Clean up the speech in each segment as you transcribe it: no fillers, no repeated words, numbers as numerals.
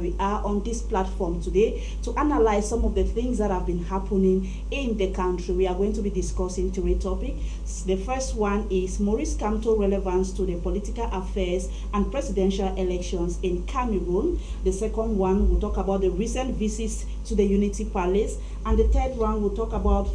we are on this platform today to analyze some of the things that have been happening in the country. We are going to be discussing three topics. The first one is Maurice Kamto relevance to the political affairs and presidential elections in Cameroon. The second one will talk about the recent visits to the Unity Palace. And the third one will talk about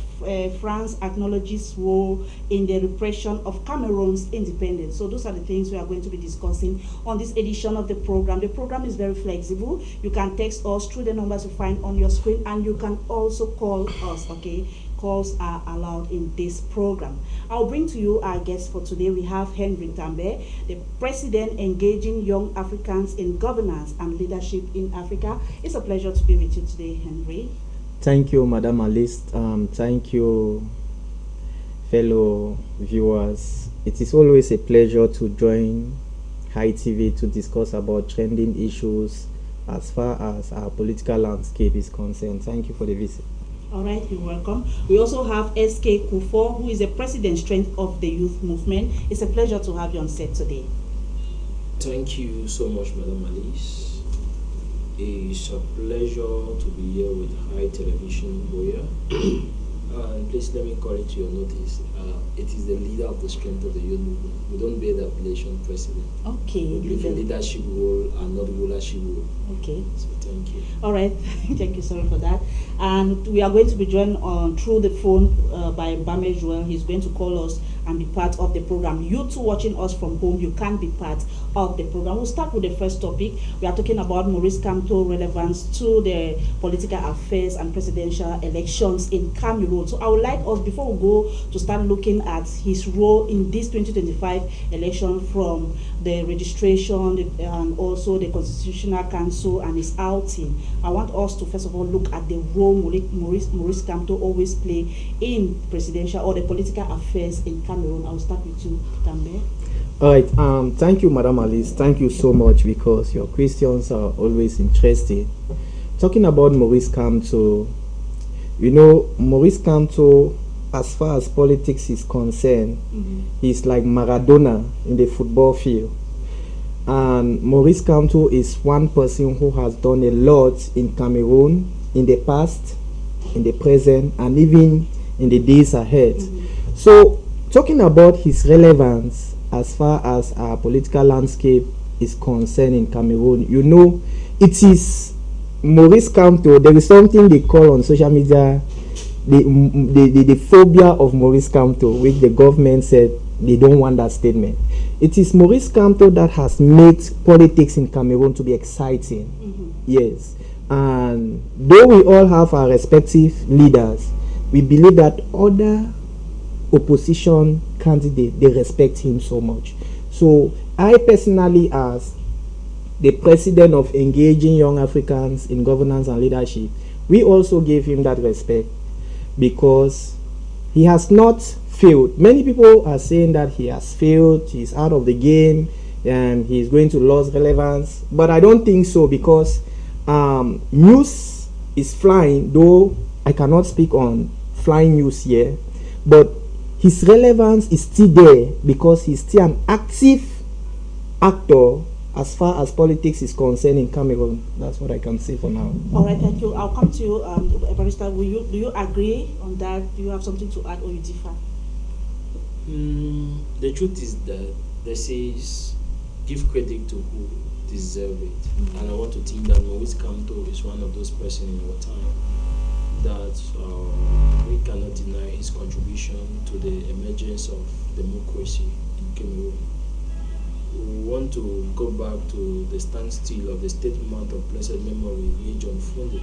France acknowledges role in the repression of Cameroon's independence. So those are the things we are going to be discussing on this edition of the program. The program is very flexible. You can text us through the numbers you find on your screen, and you can also call us, okay? Calls are allowed in this program. I'll bring to you our guests for today. We have Henry Tambe, the President engaging young Africans in governance and leadership in Africa. It's a pleasure to be with you today, Henry. Thank you, Madam Alice. Thank you, fellow viewers. It is always a pleasure to join Hitv to discuss about trending issues as far as our political landscape is concerned. Thank you for the visit. All right, you're welcome. We also have SK Kufo, who is the President Strength of the Youth Movement. It's a pleasure to have you on set today. Thank you so much, Madam Alice. It's a pleasure to be here with High Television Boya. And please let me call it to your notice. It is the leader of the Strength of the Youth Movement. We don't bear the appellation president. Okay. We live in leadership role and not rulership role. Okay. So thank you. All right. Thank you, sorry for that. And we are going to be joined through the phone by Bame Joel. He's going to call us and be part of the program. You too watching us from home, you can be part of the program. We'll start with the first topic. We are talking about Maurice Kamto relevance to the political affairs and presidential elections in Cameroon. So I would like us, before we go to start looking at his role in this 2025 election, from the registration and also the Constitutional Council and his outing, I want us to first of all look at the role Maurice Kamto always play in presidential or the political affairs in Cameroon. I'll start with you, Tambe. All right. Thank you, Madam Alice. Thank you so much, because your questions are always interesting. Talking about Maurice Kamto, you know, Maurice Kamto, as far as politics is concerned, he's like Maradona in the football field. And Maurice Kamto is one person who has done a lot in Cameroon in the past, in the present, and even in the days ahead. So, talking about his relevance as far as our political landscape is concerned in Cameroon, you know, it is Maurice Kamto. There is something they call on social media the phobia of Maurice Kamto, which the government said they don't want that statement. It is Maurice Kamto that has made politics in Cameroon to be exciting. Yes. And though we all have our respective leaders, we believe that other opposition candidates, they respect him so much. So I personally, as the president of engaging young Africans in governance and leadership, we also gave him that respect, because he has not failed. Many people are saying that he has failed, he's out of the game, and he's going to lose relevance. But I don't think so, because news is flying, though I cannot speak on flying news here, but his relevance is still there, because he's still an active actor as far as politics is concerned in Cameroon. That's what I can say for now. All right, thank you. I'll come to you, Barrister. Do you agree on that? Do you have something to add, or you differ? The truth is that they say give credit to who deserve it, and I want to think that Maurice Kamto is one of those persons in our time that we cannot deny his contribution to the emergence of democracy in Cameroon. We want to go back to the standstill of the statement of blessed memory, John Funde.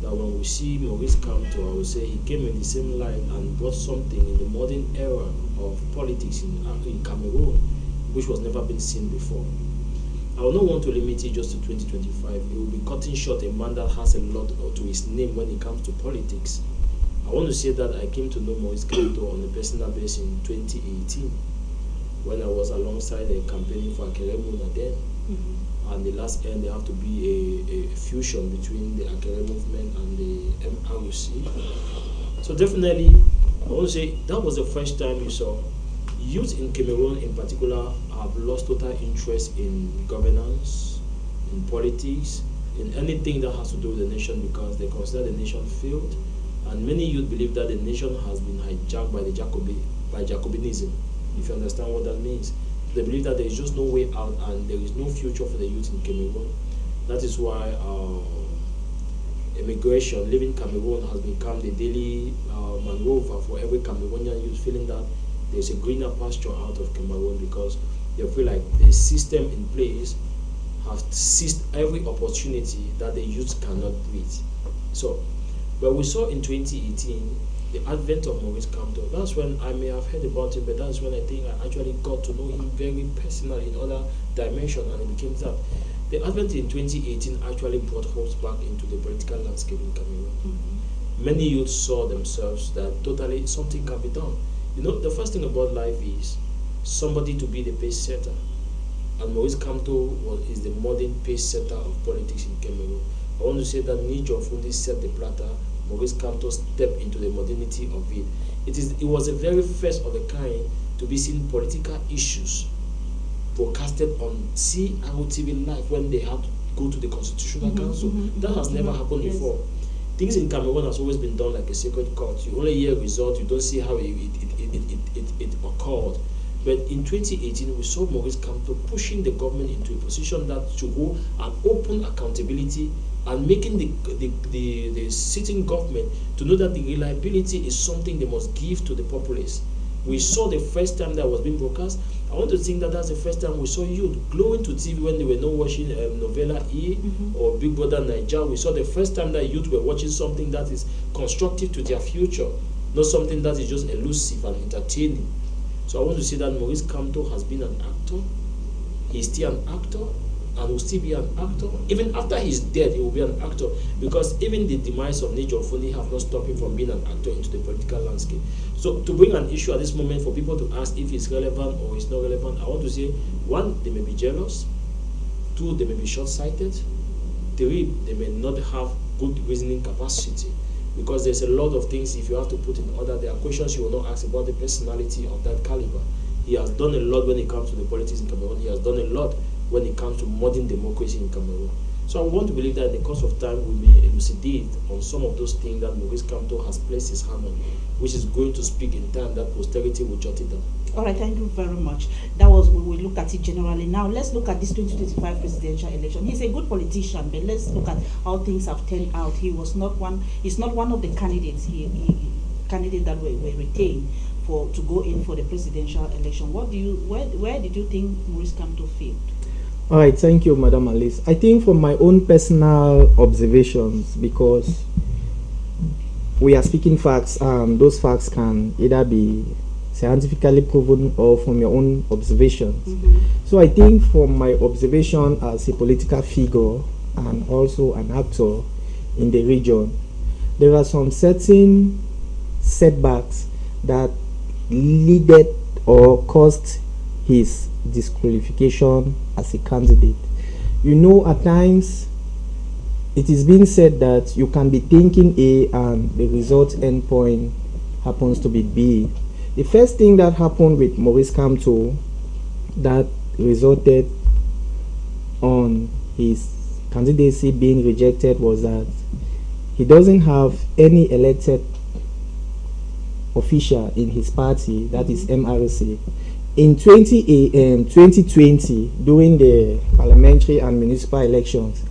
That when we see Maurice Kamto, I would say he came in the same light and brought something in the modern era of politics in Cameroon, which was never been seen before. I will not want to limit it just to 2025. It will be cutting short a man that has a lot to his name when it comes to politics. I want to say that I came to know Maurice Kamto on a personal basis in 2018, when I was alongside a campaigning for Akeremuna then. And the last end, there have to be a fusion between the Akere movement and the MRC. So definitely, I want to say that was the first time you saw youth in Cameroon in particular have lost total interest in governance, in politics, in anything that has to do with the nation because they consider the nation failed, and many youth believe that the nation has been hijacked by by Jacobinism, if you understand what that means. They believe that there is just no way out and there is no future for the youth in Cameroon. That is why immigration, living Cameroon has become the daily maneuver for every Cameroonian youth, feeling that there's a greener pasture out of Cameroon because they feel like the system in place have seized every opportunity that the youth cannot breathe. So, but we saw in 2018 the advent of Maurice Kamto. That's when I may have heard about him, but that's when I think I actually got to know him very personally in other dimensions, and it became that. The advent in 2018 actually brought hopes back into the political landscape in Cameroon. Mm-hmm. Many youths saw themselves that totally something can be done. You know, the first thing about life is somebody to be the pace setter. And Maurice Kamto is the modern pace setter of politics in Cameroon. I want to say that Niger Fundi set the platter, Maurice Kamto stepped into the modernity of it. It was the very first of a kind to be seen political issues broadcasted on CROTV live when they had to go to the Constitutional Council. That has never happened before. Things in Cameroon has always been done like a sacred court. You only hear results, you don't see how it occurred. But in 2018, we saw Maurice Kamto pushing the government into a position that to hold an open accountability and making the sitting government to know that the reliability is something they must give to the populace. We saw the first time that was being broadcast. I want to think that that's the first time we saw youth glowing to TV when they were not watching Novella E or Big Brother Naija. We saw the first time that youth were watching something that is constructive to their future, not something that is just elusive and entertaining. So I want to say that Maurice Kamto has been an actor. He's still an actor and will still be an actor. Even after he's dead, he will be an actor because even the demise of Niger Fundi have not stopped him from being an actor into the political landscape. So to bring an issue at this moment for people to ask if it's relevant or it's not relevant, I want to say, one, they may be jealous. Two, they may be short-sighted. Three, they may not have good reasoning capacity. Because there's a lot of things, if you have to put in order, there are questions you will not ask about the personality of that caliber. He has done a lot when it comes to the politics in Cameroon. He has done a lot when it comes to modern democracy in Cameroon. So I want to believe that in the course of time, we may elucidate on some of those things that Maurice Kamto has placed his hand on, which is going to speak in time that posterity will jot it down. All right, thank you very much. That was when we look at it generally. Now let's look at this 2025 presidential election. He's a good politician, but let's look at how things have turned out. He's not one of the candidates. Candidate that were retained to go in for the presidential election. Where did you think Maurice Kamto failed? All right, thank you, Madam Alice. I think from my own personal observations, because we are speaking facts, those facts can either be scientifically proven or from your own observations. So I think from my observation as a political figure and also an actor in the region, there are some certain setbacks that leaded or caused his disqualification as a candidate. You know, at times it is being said that you can be thinking A and the result endpoint happens to be B. The first thing that happened with Maurice Kamto that resulted on his candidacy being rejected was that he doesn't have any elected official in his party, that is MRC. In 2020, during the parliamentary and municipal elections,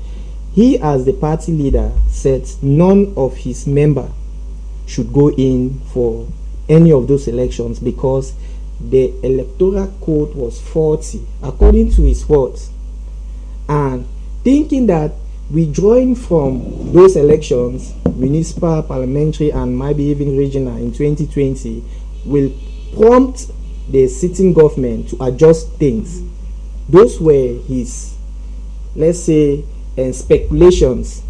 he as the party leader said none of his members should go in for any of those elections because the electoral code was faulty, according to his words. And thinking that withdrawing from those elections, municipal, parliamentary, and maybe even regional in 2020, will prompt the sitting government to adjust things. Those were his, let's say, speculations.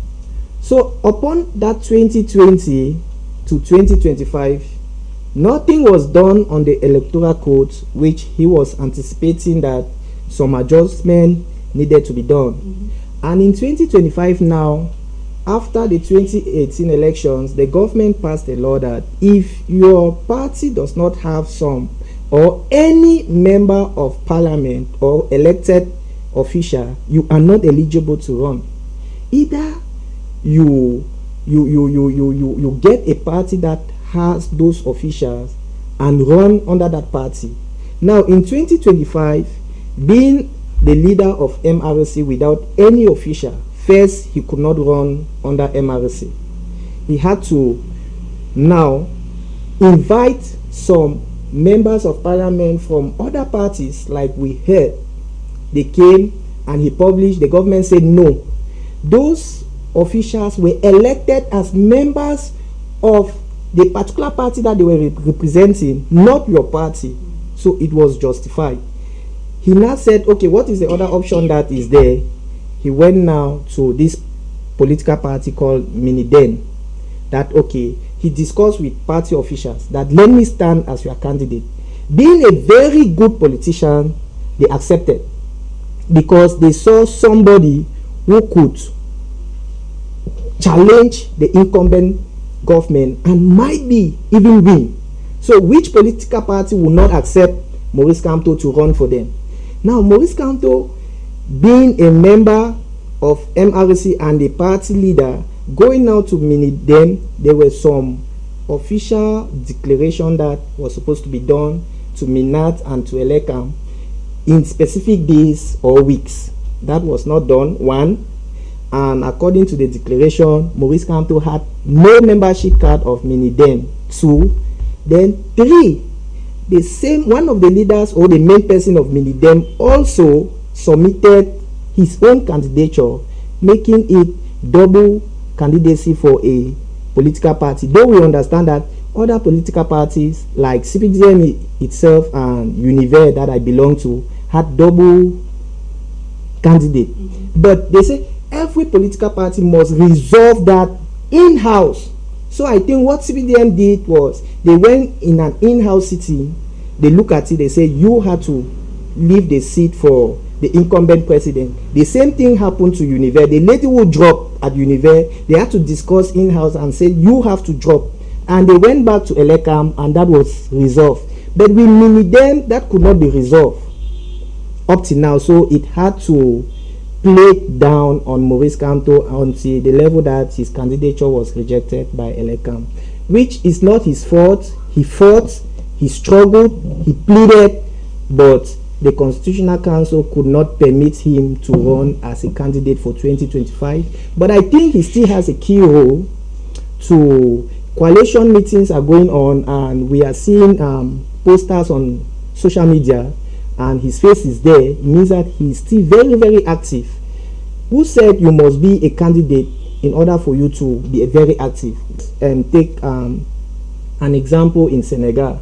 So upon that 2020 to 2025, nothing was done on the electoral code, which he was anticipating that some adjustment needed to be done. And in 2025 now, after the 2018 elections, the government passed a law that if your party does not have some or any member of parliament or elected official, you are not eligible to run. either you get a party that has those officials and run under that party. Now in 2025, being the leader of MRC without any official, first he could not run under MRC. He had to now invite some members of parliament from other parties, like we heard. They came and he published. The government said no. Those officials were elected as members of the particular party that they were representing, not your party. So it was justified. He now said, okay, what is the other option that is there? He went now to this political party called Miniden. That, okay, he discussed with party officials that let me stand as your candidate. Being a very good politician, they accepted, because they saw somebody who could challenge the incumbent government and might be even win. So which political party will not accept Maurice Kamto to run for them? Now Maurice Kamto, being a member of MRC and a party leader, going now to Minidem, there were some official declaration that was supposed to be done to Minat and to Elekam in specific days or weeks. That was not done, one. And according to the declaration, Maurice Kamto had no membership card of Minidem, two. Then three, the same one of the leaders or the main person of Minidem also submitted his own candidature, making it double candidacy for a political party. Though we understand that other political parties like CPDM itself and Univer that I belong to had double candidate. But they say every political party must resolve that in-house. So I think what CPDM did was they went in an in-house sitting, they look at it, they say you had to leave the seat for the incumbent president. The same thing happened to Univer. The lady who dropped at Univer, they had to discuss in-house and say you have to drop. And they went back to Elekam and that was resolved. But with Minidem, that could not be resolved up to now. So it had to play down on Maurice Kamto until the level that his candidature was rejected by Elekam, which is not his fault. He fought, he struggled, he pleaded, but the Constitutional Council could not permit him to run as a candidate for 2025. But I think he still has a key role. To coalition meetings are going on and we are seeing posters on social media and his face is there. It means that he's still very, very active. Who said you must be a candidate in order for you to be very active? And take an example in Senegal.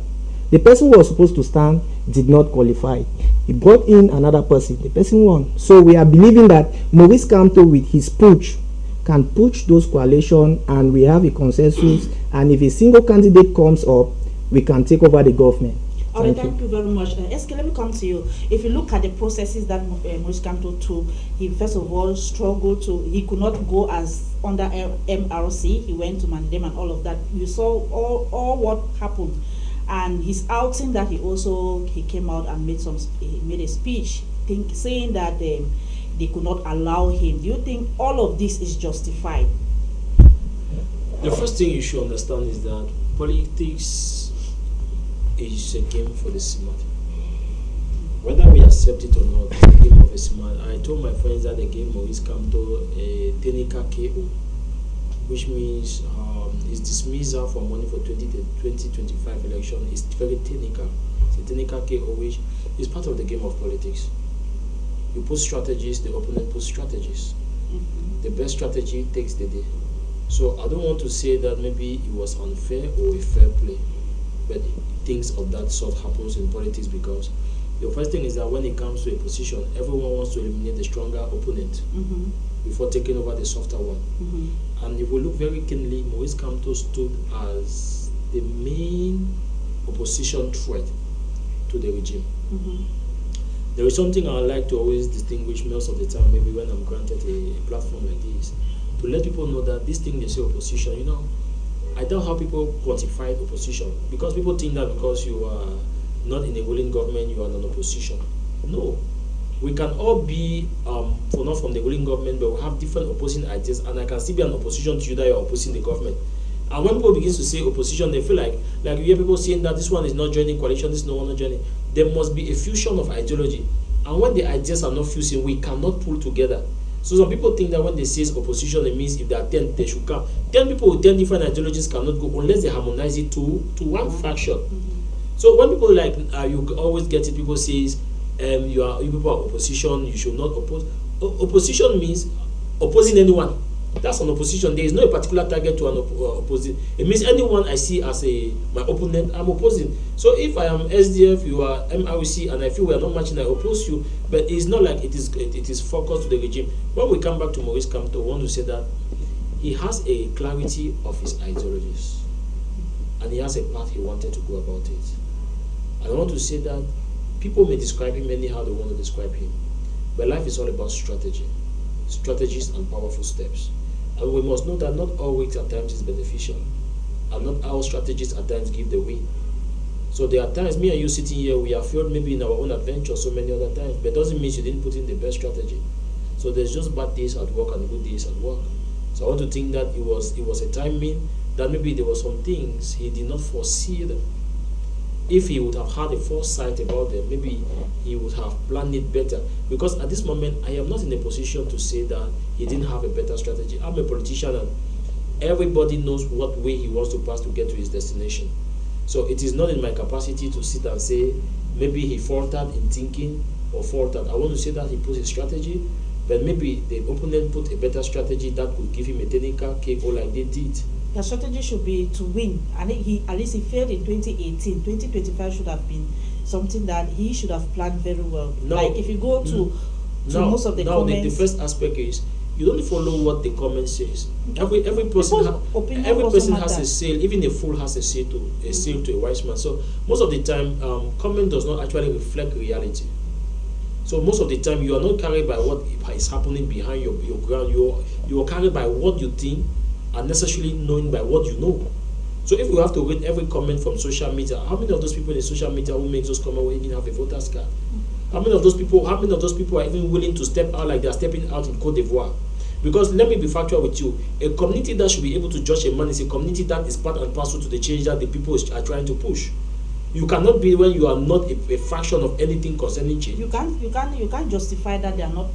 The person who was supposed to stand did not qualify. He brought in another person. The person won. So we are believing that Maurice Kamto with his push can push those coalition and we have a consensus, and if a single candidate comes up, we can take over the government. All right, thank you very much. SK, let me come to you. If you look at the processes that Maurice Kamto took, he first of all struggled to, he could not go as under MRC. He went to Mandem and all of that. You saw all what happened. And his outing that he came out and made a speech saying that they could not allow him. Do you think all of this is justified? The first thing you should understand is that politics is a game for the smart. Whether we accept it or not, it's a game of the smart. I told my friends that they gave Maurice Kamto a technical KO, which means his dismissal from money for 2025 election is very technical. It's a technical KO, which is part of the game of politics. You put strategies, the opponent puts strategies. The best strategy takes the day. So I don't want to say that maybe it was unfair or a fair play, but things of that sort happens in politics because the first thing is that when it comes to a position, everyone wants to eliminate the stronger opponent before taking over the softer one. And if we look very keenly, Maurice Kamto stood as the main opposition threat to the regime. There is something I like to always distinguish most of the time, maybe when I'm granted a platform like this, to let people know that this thing they say opposition, you know, I doubt how people quantify opposition, because people think that because you are not in a ruling government, you are an opposition. No. we can all be for not from the ruling government, but we have different opposing ideas, and I can still be an opposition to you that you're opposing the government. And when people begin to say opposition, they feel like you hear people saying that this one is not joining coalition, this no one not joining. There must be a fusion of ideology, and when the ideas are not fusing, we cannot pull together. So some people think that when they say opposition, it means if there are 10, they should come. 10 people with 10 different ideologies cannot go unless they harmonize it to one faction. So when people you always get it, people says you people are opposition, you should not oppose. Opposition means opposing anyone. That's an opposition. There is no particular target to an opposing. It means anyone I see as my opponent, I'm opposing. So if I am SDF, you are MRC, and I feel we are not matching, I oppose you. But it's not like it is focused to the regime. When we come back to Maurice Kamto, I want to say that he has a clarity of his ideologies, and he has a path he wanted to go about it. And I want to say that people may describe him anyhow they want to describe him, but life is all about strategy, strategies and powerful steps. And we must know that not all work at times is beneficial, and not all strategies at times give the win. So there are times, me and you sitting here, we have failed maybe in our own adventure so many other times, but it doesn't mean you didn't put in the best strategy. So there's just bad days at work and good days at work. So I want to think that it was a timing that maybe there were some things he did not foresee them. If he would have had a foresight about them, maybe he would have planned it better. Because at this moment, I am not in a position to say that he didn't have a better strategy. I'm a politician, and everybody knows what way he wants to pass to get to his destination. So it is not in my capacity to sit and say maybe he faltered in thinking or faltered. I want to say that he put a strategy, but maybe the opponent put a better strategy that could give him a technical KO like they did. The strategy should be to win. I think at least he failed in 2018. 2025 should have been something that he should have planned very well. No, like if you go to most of the comments. The first aspect is you don't follow what the comment says. Every person has a sale. Even a fool has a sale to a wise man. So most of the time, comment does not actually reflect reality. So most of the time, you are not carried by what is happening behind your ground. You are carried by what you think, and necessarily knowing by what you know. So if you have to read every comment from social media, how many of those people in social media who make those comments will even have a voter's card? How many of those people are even willing to step out like they are stepping out in Cote d'Ivoire? Because let me be factual with you, a community that should be able to judge a man is a community that is part and parcel to the change that the people are trying to push. You cannot be when you are not a fraction of anything concerning change. You can't justify that they are not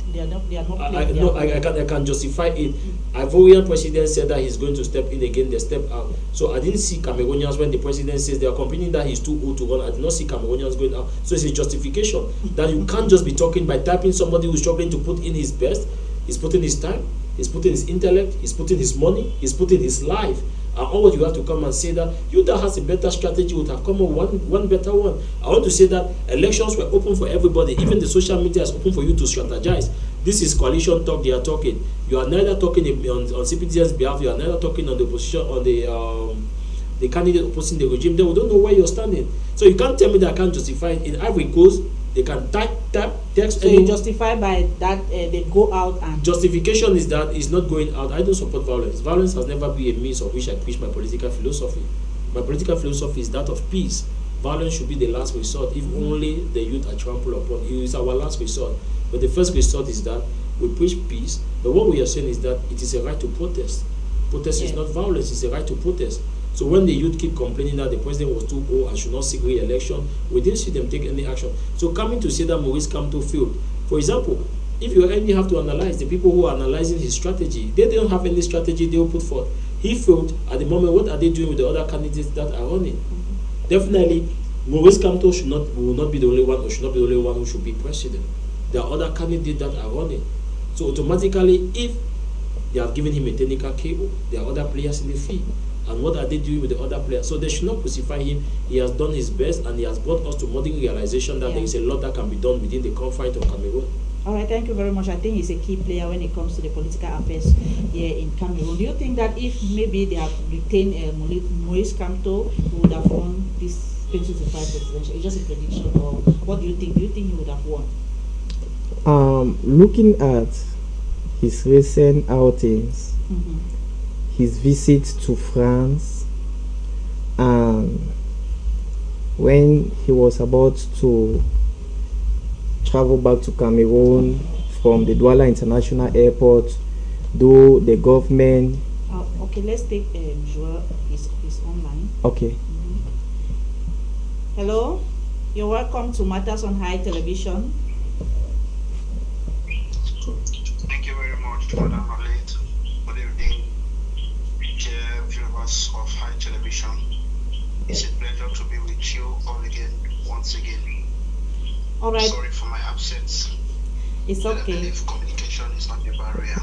I can justify it. Ivorian president said that he's going to step in again. They step out. So I didn't see Cameroonians when the president says they are complaining that he's too old to run. I did not see Cameroonians going out. So it's a justification that you can't just be talking by typing somebody who's struggling to put in his best. He's putting his time. He's putting his intellect. He's putting his money. He's putting his life. And all you have to come and say that you that has a better strategy would have come on one better one. I want to say that elections were open for everybody. Even the social media is open for you to strategize. This is coalition talk. They are talking. You are neither talking on CPD's behalf. You are neither talking on the position on the candidate opposing the regime. Then we don't know where you're standing. So you can't tell me that I can't justify it. In Ivory Coast, they can type text. So you justify by that they go out and justification is that it's not going out. I don't support violence. Violence has never been a means of which I preach my political philosophy. My political philosophy is that of peace. Violence should be the last resort. If only the youth are trampled upon, it is our last resort. But the first resort is that we preach peace. But what we are saying is that it is a right to protest. Protest is not violence. It's a right to protest. So when the youth keep complaining that the president was too old and should not seek re-election, we didn't see them take any action. So coming to say that Maurice Kamto failed, for example, if you only have to analyze the people who are analyzing his strategy, they don't have any strategy they will put forth. He failed at the moment. What are they doing with the other candidates that are running? Definitely, Maurice Kamto will not be the only one, or should not be the only one who should be president. There are other candidates that are running. So automatically, if they have given him a technical KO, there are other players in the field. And what are they doing with the other players? So they should not crucify him. He has done his best, and he has brought us to modern realization that there is a lot that can be done within the confines of Cameroon. All right, thank you very much. I think he's a key player when it comes to the political affairs here in Cameroon. Do you think that if maybe they have retained Maurice Kamto, he would have won this 2025 presidential? It's just a prediction, or what do you think? Do you think he would have won? Looking at his recent outings, his visit to France, and when he was about to travel back to Cameroon from the Douala International Airport, though the government. Okay, let's take Joel is online. Okay. Hello, you're welcome to Matters on High Television. Thank you very much, Madam Alit. Good evening, dear viewers of High Television. It's a pleasure to be with you all again, once again. All right. Sorry for my absence. It's But I okay. believe communication is not a barrier.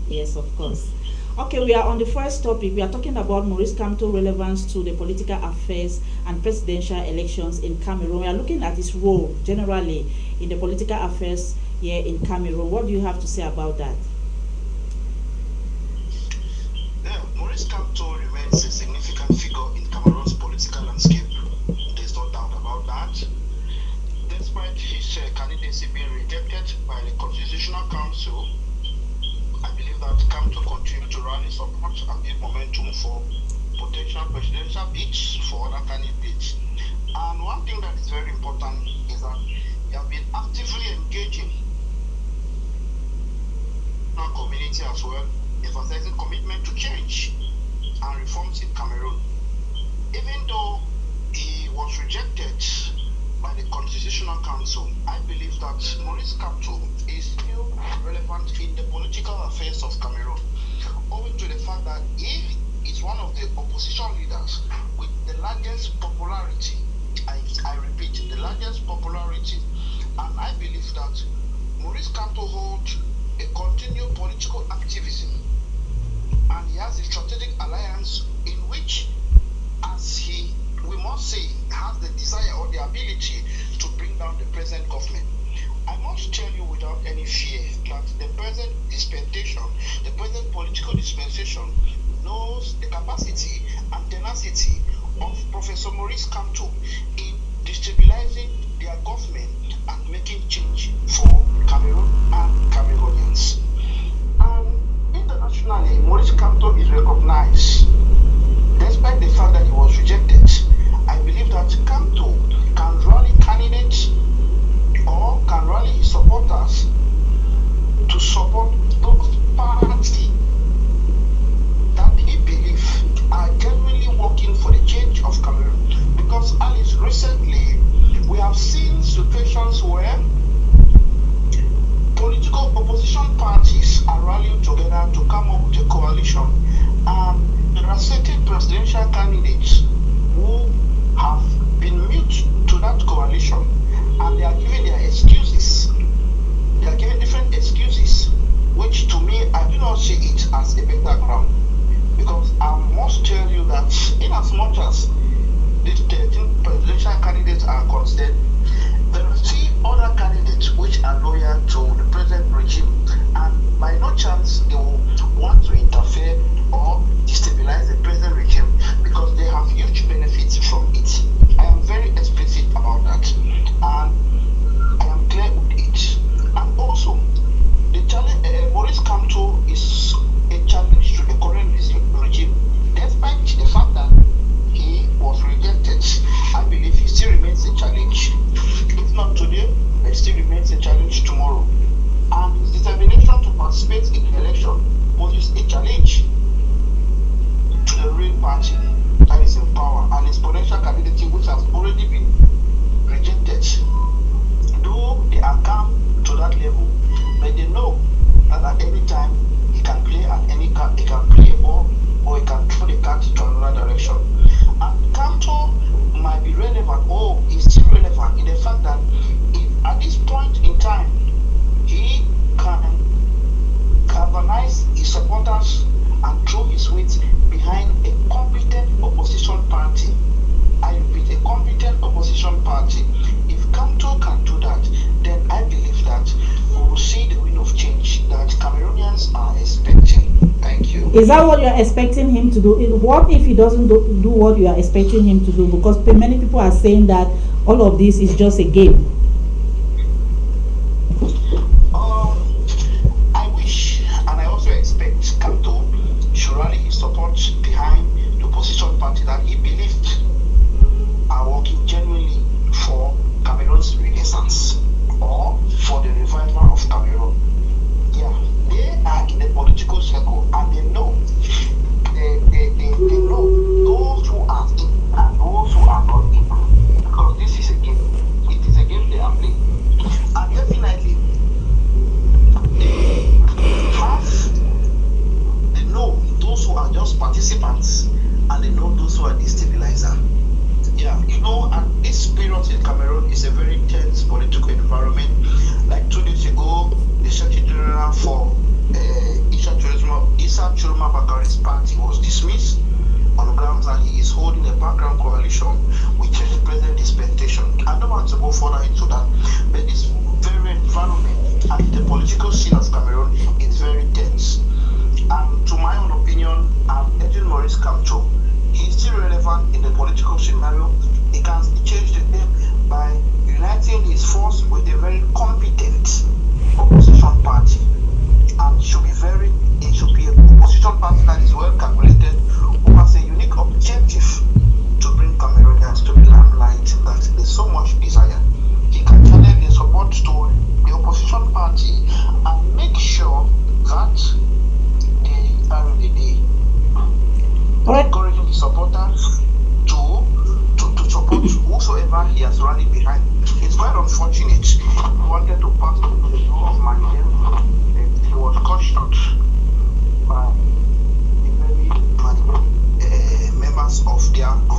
Yes, of course. Okay, we are on the first topic. We are talking about Maurice Kamto relevance to the political affairs and presidential elections in Cameroon. We are looking at his role generally in the political affairs here in Cameroon. What do you have to say about that? Yeah, Maurice Kamto remains a significant figure in Cameroon's political landscape. There's no doubt about that. Despite his candidacy being rejected by the Constitutional Council, I believe that Kamto continued to rally support and give momentum for potential presidential bids for other candidates. And one thing that is very important is that he has been actively engaging our community as well, emphasizing commitment to change and reforms in Cameroon. Even though he was rejected by the Constitutional Council, I believe that Maurice Kamto is still relevant in the political affairs of Cameroon, owing to the fact that he is one of the opposition leaders with the largest popularity. I repeat, the largest popularity. And I believe that Maurice Kamto holds a continued political activism, and he has a strategic alliance in which, as he, we must say, has the desire or the ability to bring down the present government. I must tell you without any fear that the present dispensation, the present political dispensation, knows the capacity and tenacity of Professor Maurice Kamto in destabilizing their government and making change for Cameroon and Cameroonians. And internationally, Maurice Kamto is recognized. Despite the fact that he was rejected, I believe that Kamto can rally candidates or can rally his supporters to support those parties that he believes are genuinely working for the change of Cameroon. Because Alice, recently we have seen situations where political opposition parties are rallying together to come up with a coalition, and there are certain presidential candidates who have been mute to that coalition, and they are giving their excuses. They are giving different excuses, which to me, I do not see it as a better ground. Because I must tell you that in as much as these 13 presidential candidates are concerned, there are 3 other candidates which are loyal to the present regime, and by no chance they will want to interfere or destabilize the present regime because they have huge benefits from it. I am very explicit about that, and I am clear with it. And also, the challenge, Maurice Kamto is a challenge to the current regime, despite the fact that he was rejected. I believe he still remains a challenge. If not today, it still remains a challenge tomorrow. And his determination to participate in the election poses a challenge to the real party that is in power and his potential candidacy, which has already been rejected. Though they are calm to that level, but they know that at any time he can play he can play a ball, or he can throw the cat to another direction. And Kamto might be relevant, or is still relevant in the fact that if at this point in time he can galvanize his supporters and throw his weight behind a competent opposition party. I repeat, a competent opposition party. If Kamto can do that, then I believe that we will see the wind of change that Cameroonians are expecting. Thank you. Is that what you are expecting him to do? What if he doesn't do what you are expecting him to do? Because many people are saying that all of this is just a game. I wish, and I also expect Kamto should rally his support behind the opposition party that he believed are working genuinely for Cameroon's renaissance. or for the revival of Cameroon. Yeah, they are in the political circle and they know they know those who are in and those who are not in. Because this is a game. It is a game they are playing. And definitely they know those who are just participants and they know those who are the stabilizer. Yeah, and this period in Cameroon is a very tense political environment. Like 2 days ago, the Secretary General for Issa Chuluma Bakari's party was dismissed on grounds that he is holding a background coalition with the present dispensation. I don't want to go further into that, but this very environment and the political scene of Cameroon is very tense. And to my own opinion, I'm urging Maurice Kamto. He's still relevant in the political scenario. He can change the game by uniting his force with a very competent opposition party. And it should be an opposition party that is well calculated, who has a unique objective to bring Cameroonians to the limelight that there's so much desire. He can channel the support to the opposition party and make sure that they are encouraging the supporters to support whosoever he has rallied behind. It's quite unfortunate. He wanted to pass the law of Mandela, and he was cut short by the very members of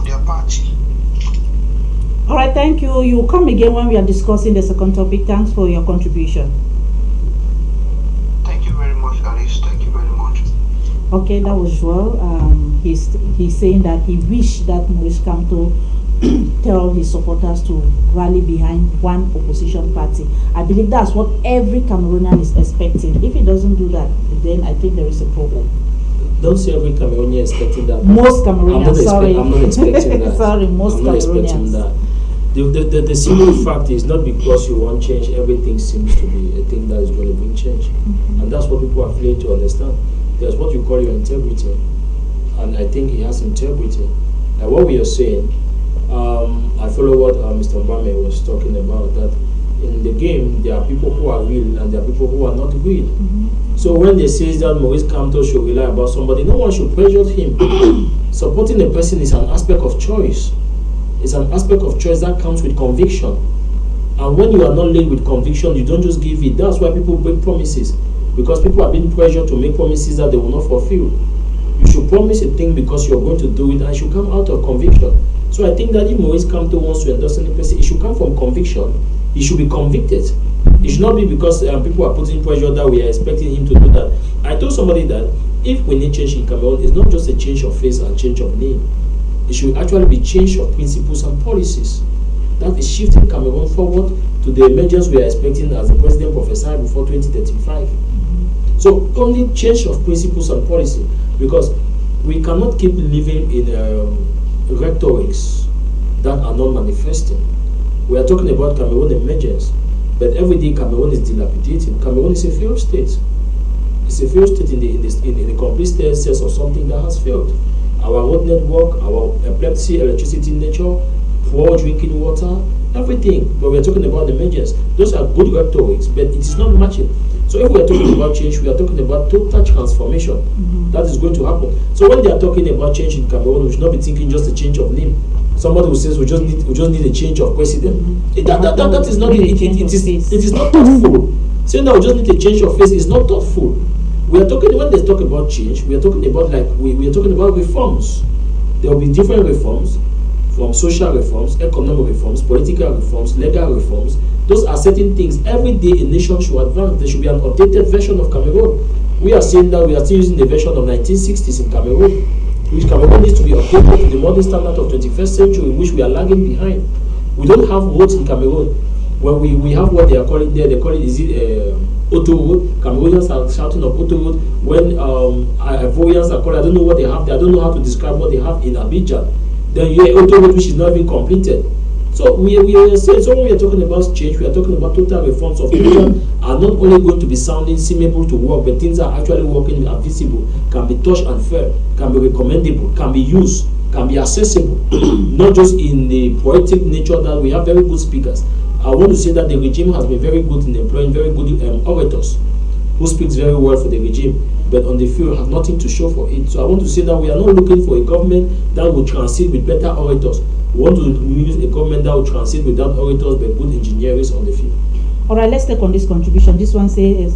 their party. All right, thank you. You will come again when we are discussing the second topic. Thanks for your contribution. Thank you very much, Alice. Thank you very much. Okay, that was Joel. He's saying that he wished that Maurice Kamto tell his supporters to rally behind one opposition party. I believe that's what every Cameroonian is expecting. If he doesn't do that, then I think there is a problem. Don't say every Cameroonian expecting that. Most Cameroonians, I'm not expecting that. Sorry, most I'm not expecting Cameroonians. that. The simple fact is not because you want change, everything seems to be a thing that is going to bring change. And that's what people are failing to understand. There's what you call your integrity. And I think he has integrity. Like what we are saying, I follow what Mr. Mbame was talking about, that in the game there are people who are real and there are people who are not real. So when they say that Maurice Kamto should rely about somebody, no one should pressure him. Supporting a person is an aspect of choice. It's an aspect of choice that comes with conviction. And when you are not led with conviction, you don't just give it. That's why people break promises. Because people are being pressured to make promises that they will not fulfill. You should promise a thing because you're going to do it and it should come out of conviction. So I think that if Maurice Kamto wants to endorse any person, it should come from conviction. He should be convicted. It should not be because people are putting pressure that we are expecting him to do that. I told somebody that if we need change in Cameroon, it's not just a change of face and change of name. It should actually be change of principles and policies. That is shifting Cameroon forward to the emergence we are expecting as the president prophesied before 2035. So only change of principles and policy, because we cannot keep living in rhetorics that are not manifesting. We are talking about Cameroon emergence, but every day Cameroon is dilapidating. Cameroon is a failed state. It's a failed state in the complete sense of something that has failed. Our road network, our epilepsy, electricity, nature, poor drinking water, everything. But we are talking about emergence. Those are good rhetorics, but it is not matching. So if we are talking about change, we are talking about total transformation. That is going to happen. So when they are talking about change in Cameroon, we should not be thinking just a change of name. Somebody who says we just need a change of president. That is not it is not thoughtful. Saying that we just need a change of face is not thoughtful. We are talking, when they talk about change, we are talking about we are talking about reforms. There will be different reforms, from social reforms, economic reforms, political reforms, legal reforms. Those are certain things. Every day a nation should advance. There should be an updated version of Cameroon. We are saying that we are still using the version of 1960s in Cameroon, which Cameroon needs to be updated to the modern standard of 21st century, in which we are lagging behind. We don't have roads in Cameroon. When we have what they are calling there, they call it, auto road. Cameroonians are shouting of auto road. When Ivorians are calling, I don't know what they have there. I don't know how to describe what they have in Abidjan. Then you hear auto road which is not even completed. So we are saying, so when we are talking about change, we are talking about total reforms of things that are not only going to be sounding seemable to work, but things that are actually working, are visible, can be touched and felt, can be recommendable, can be used, can be accessible. Not just in the poetic nature that we have very good speakers. I want to say that the regime has been very good in employing very good orators who speaks very well for the regime, but on the field have nothing to show for it. So I want to say that we are not looking for a government that will transit with better orators. We want to use a government that will transit without orators but good engineers on the field. All right, let's take on this contribution. This one says,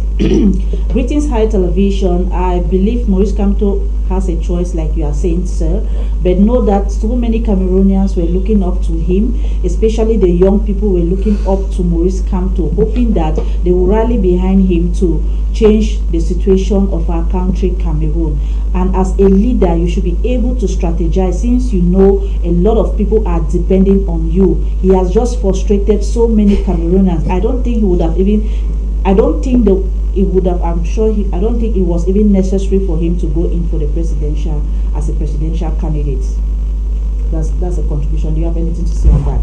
greetings, High Television. I believe Maurice Kamto has a choice, like you are saying, sir, but know that so many Cameroonians were looking up to him, especially the young people were looking up to Maurice Kamto, hoping that they will rally behind him to change the situation of our country, Cameroon. And as a leader, you should be able to strategize, since you know a lot of people are depending on you. He has just frustrated so many Cameroonians. I don't think he would have even, I don't think that it would have, I'm sure I don't think it was even necessary for him to go in for the presidential, as a presidential candidate. That's a contribution. Do you have anything to say on that?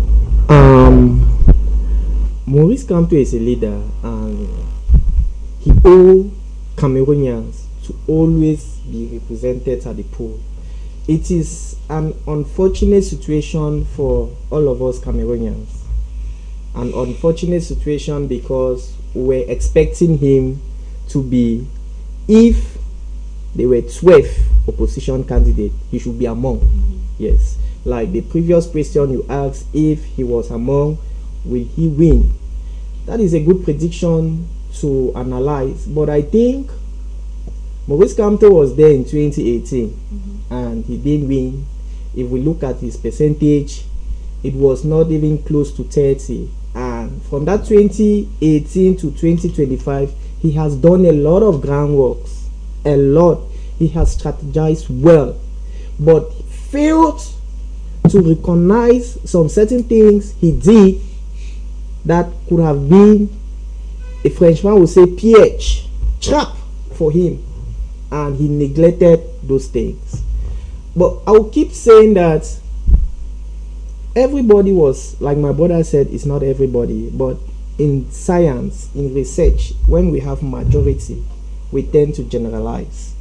Maurice Kamto is a leader, and he owes Cameroonians to always be represented at the poll. It is an unfortunate situation for all of us Cameroonians. An unfortunate situation because we're expecting him to be, if there were 12 opposition candidates, he should be among. Yes. Like the previous question you asked, if he was among, will he win? That is a good prediction to analyze, but I think Maurice Kamto was there in 2018 and he didn't win. If we look at his percentage, it was not even close to 30, and from that 2018 to 2025 he has done a lot of groundworks, a lot. He has strategized well, but failed to recognize some certain things he did that could have been, a Frenchman would say, piège, trap for him, and he neglected those things. But I will keep saying that everybody was, like my brother said, it's not everybody, but in science, in research, when we have majority, we tend to generalize.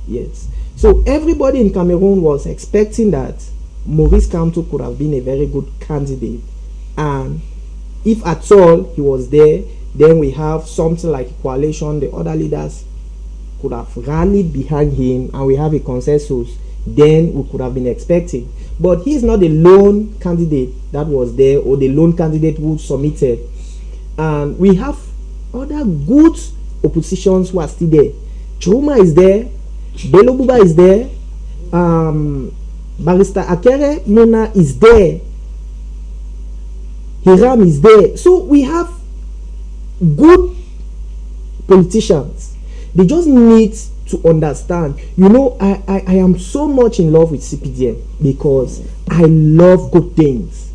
Yes. So everybody in Cameroon was expecting that Maurice Kamto could have been a very good candidate, and if at all he was there, then we have something like a coalition, the other leaders could have rallied behind him, and we have a consensus, then we could have been expecting. But he is not the lone candidate that was there, or the lone candidate who submitted. And we have other good oppositions who are still there. Chuma is there, Bello Buba is there, Barrister Akere Nona is there, Hiram is there. So we have good politicians. They just need to understand. You know, I am so much in love with CPDM because I love good things.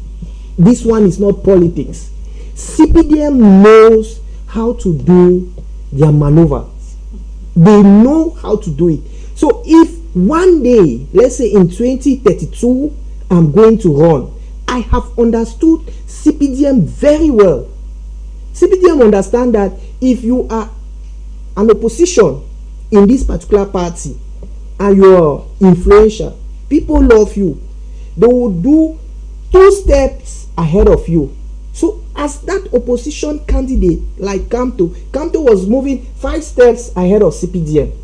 This one is not politics. CPDM knows how to do their maneuvers. They know how to do it. So if one day, let's say in 2032, I'm going to run, I have understood CPDM very well. CPDM understand that if you are an opposition in this particular party and you are influential, people love you, they will do 2 steps ahead of you. So as that opposition candidate like Kamto was moving 5 steps ahead of CPDM.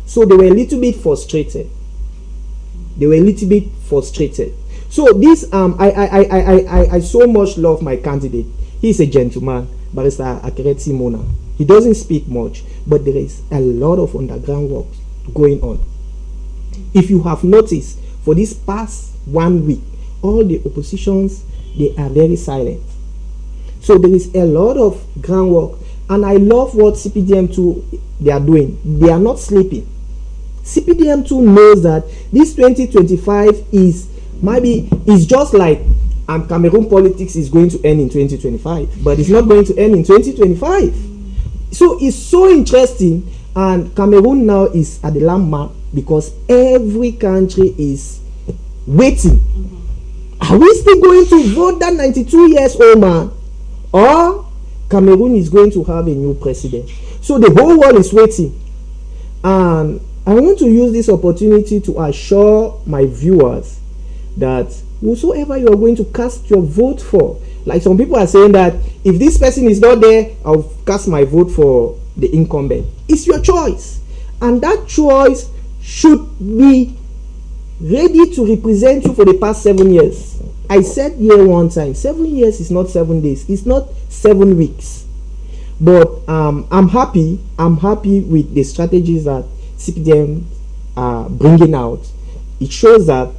So they were a little bit frustrated. So this I so much love my candidate. He's a gentleman, Barrister Akereti Mona. He doesn't speak much, but there is a lot of underground work going on. If you have noticed, for this past 1 week, all the oppositions, they are very silent. So there is a lot of groundwork, and I love what CPDM2 they are doing. They are not sleeping. CPDM2 knows that this 2025 is just like Cameroon politics is going to end in 2025, but it's not going to end in 2025. So it's so interesting, and Cameroon now is at the landmark because every country is waiting. Are we still going to vote that 92 years old man, or Cameroon is going to have a new president? So the whole world is waiting, and I want to use this opportunity to assure my viewers that whosoever you are going to cast your vote for, like some people are saying that if this person is not there, I'll cast my vote for the incumbent. It's your choice, and that choice should be ready to represent you for the past 7 years. I said here one time, 7 years is not 7 days, it's not 7 weeks. But I'm happy with the strategies that CPDM are bringing out. It shows that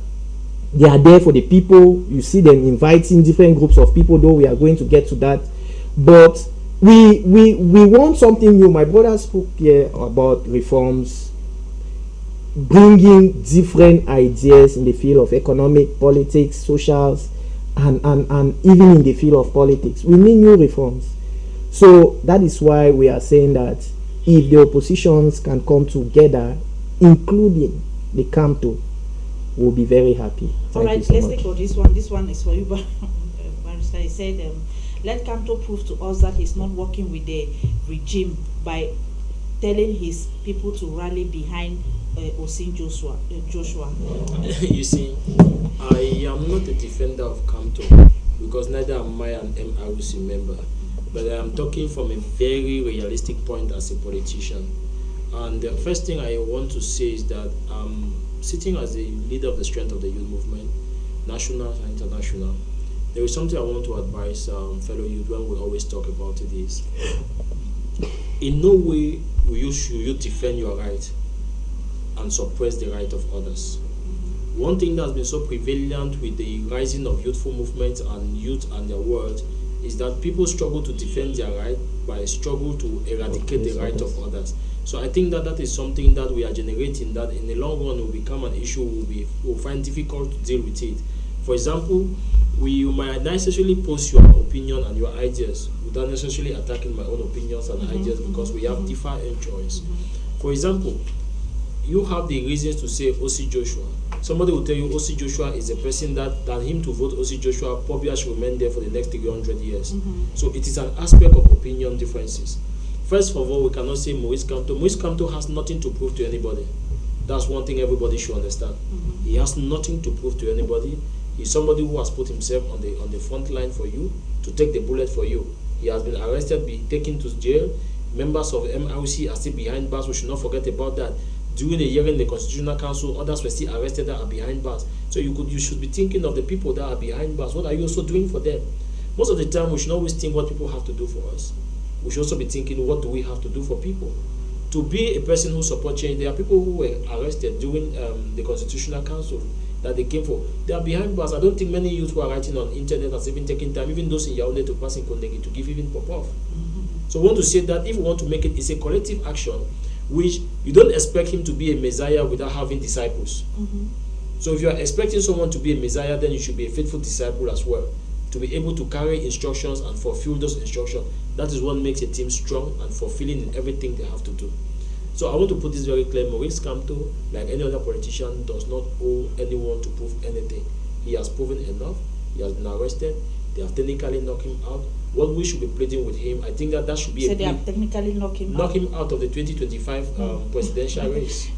they are there for the people. You see them inviting different groups of people, though we are going to get to that. But we want something new. My brother spoke here about reforms, bringing different ideas in the field of economic, politics, socials, and even in the field of politics. We need new reforms. So that is why we are saying that if the oppositions can come together, including the Camto, we'll be very happy. All right, so let's much. take for this one. This one is for you, Barrister. He said, let Camto prove to us that he's not working with the regime by telling his people to rally behind Osin Joshua. You see, I am not a defender of Camto because neither am I an MRC member. But I am talking from a very realistic point as a politician. And the first thing I want to say is that sitting as a leader of the strength of the youth movement, national and international, there is something I want to advise fellow youth when we always talk about it is, in no way should you defend your right and suppress the right of others. One thing that has been so prevalent with the rising of youthful movements and youth and their world is that people struggle to defend their right by struggle to eradicate the right of others. So I think that is something that we are generating that in the long run will become an issue we'll find difficult to deal with it. For example, you might necessarily post your opinion and your ideas without necessarily attacking my own opinions and ideas because we have different choice. For example, you have the reasons to say O.C. Joshua. Somebody will tell you O.C. Joshua is a person that him to vote O.C. Joshua probably should remain there for the next 300 years. So it is an aspect of opinion differences. First of all, we cannot say Maurice Kamto. Maurice Kamto has nothing to prove to anybody. That's one thing everybody should understand. He has nothing to prove to anybody. He's somebody who has put himself on the front line for you, to take the bullet for you. He has been arrested, be taken to jail. Members of MRC are still behind bars. We should not forget about that. During the hearing in the Constitutional Council, others were still arrested that are behind bars. So you should be thinking of the people that are behind bars. What are you also doing for them? Most of the time, we should always think what people have to do for us. We should also be thinking, what do we have to do for people? To be a person who supports change, there are people who were arrested during the Constitutional Council that they came for. They are behind bars. I don't think many youth who are writing on internet has even taken time, even those in Yaoundé to pass in Kondegi to give even pop-off. So I want to say that if we want to make it, it's a collective action, which you don't expect him to be a messiah without having disciples. So if you are expecting someone to be a messiah, then you should be a faithful disciple as well, to be able to carry instructions and fulfill those instructions. That is what makes a team strong and fulfilling in everything they have to do. So I want to put this very clear. Maurice Kamto, like any other politician, does not owe anyone to prove anything. He has proven enough. He has been arrested. They have technically knocked him out. What we should be pleading with him, I think that should be so they have technically knocked him out of the 2025 presidential race.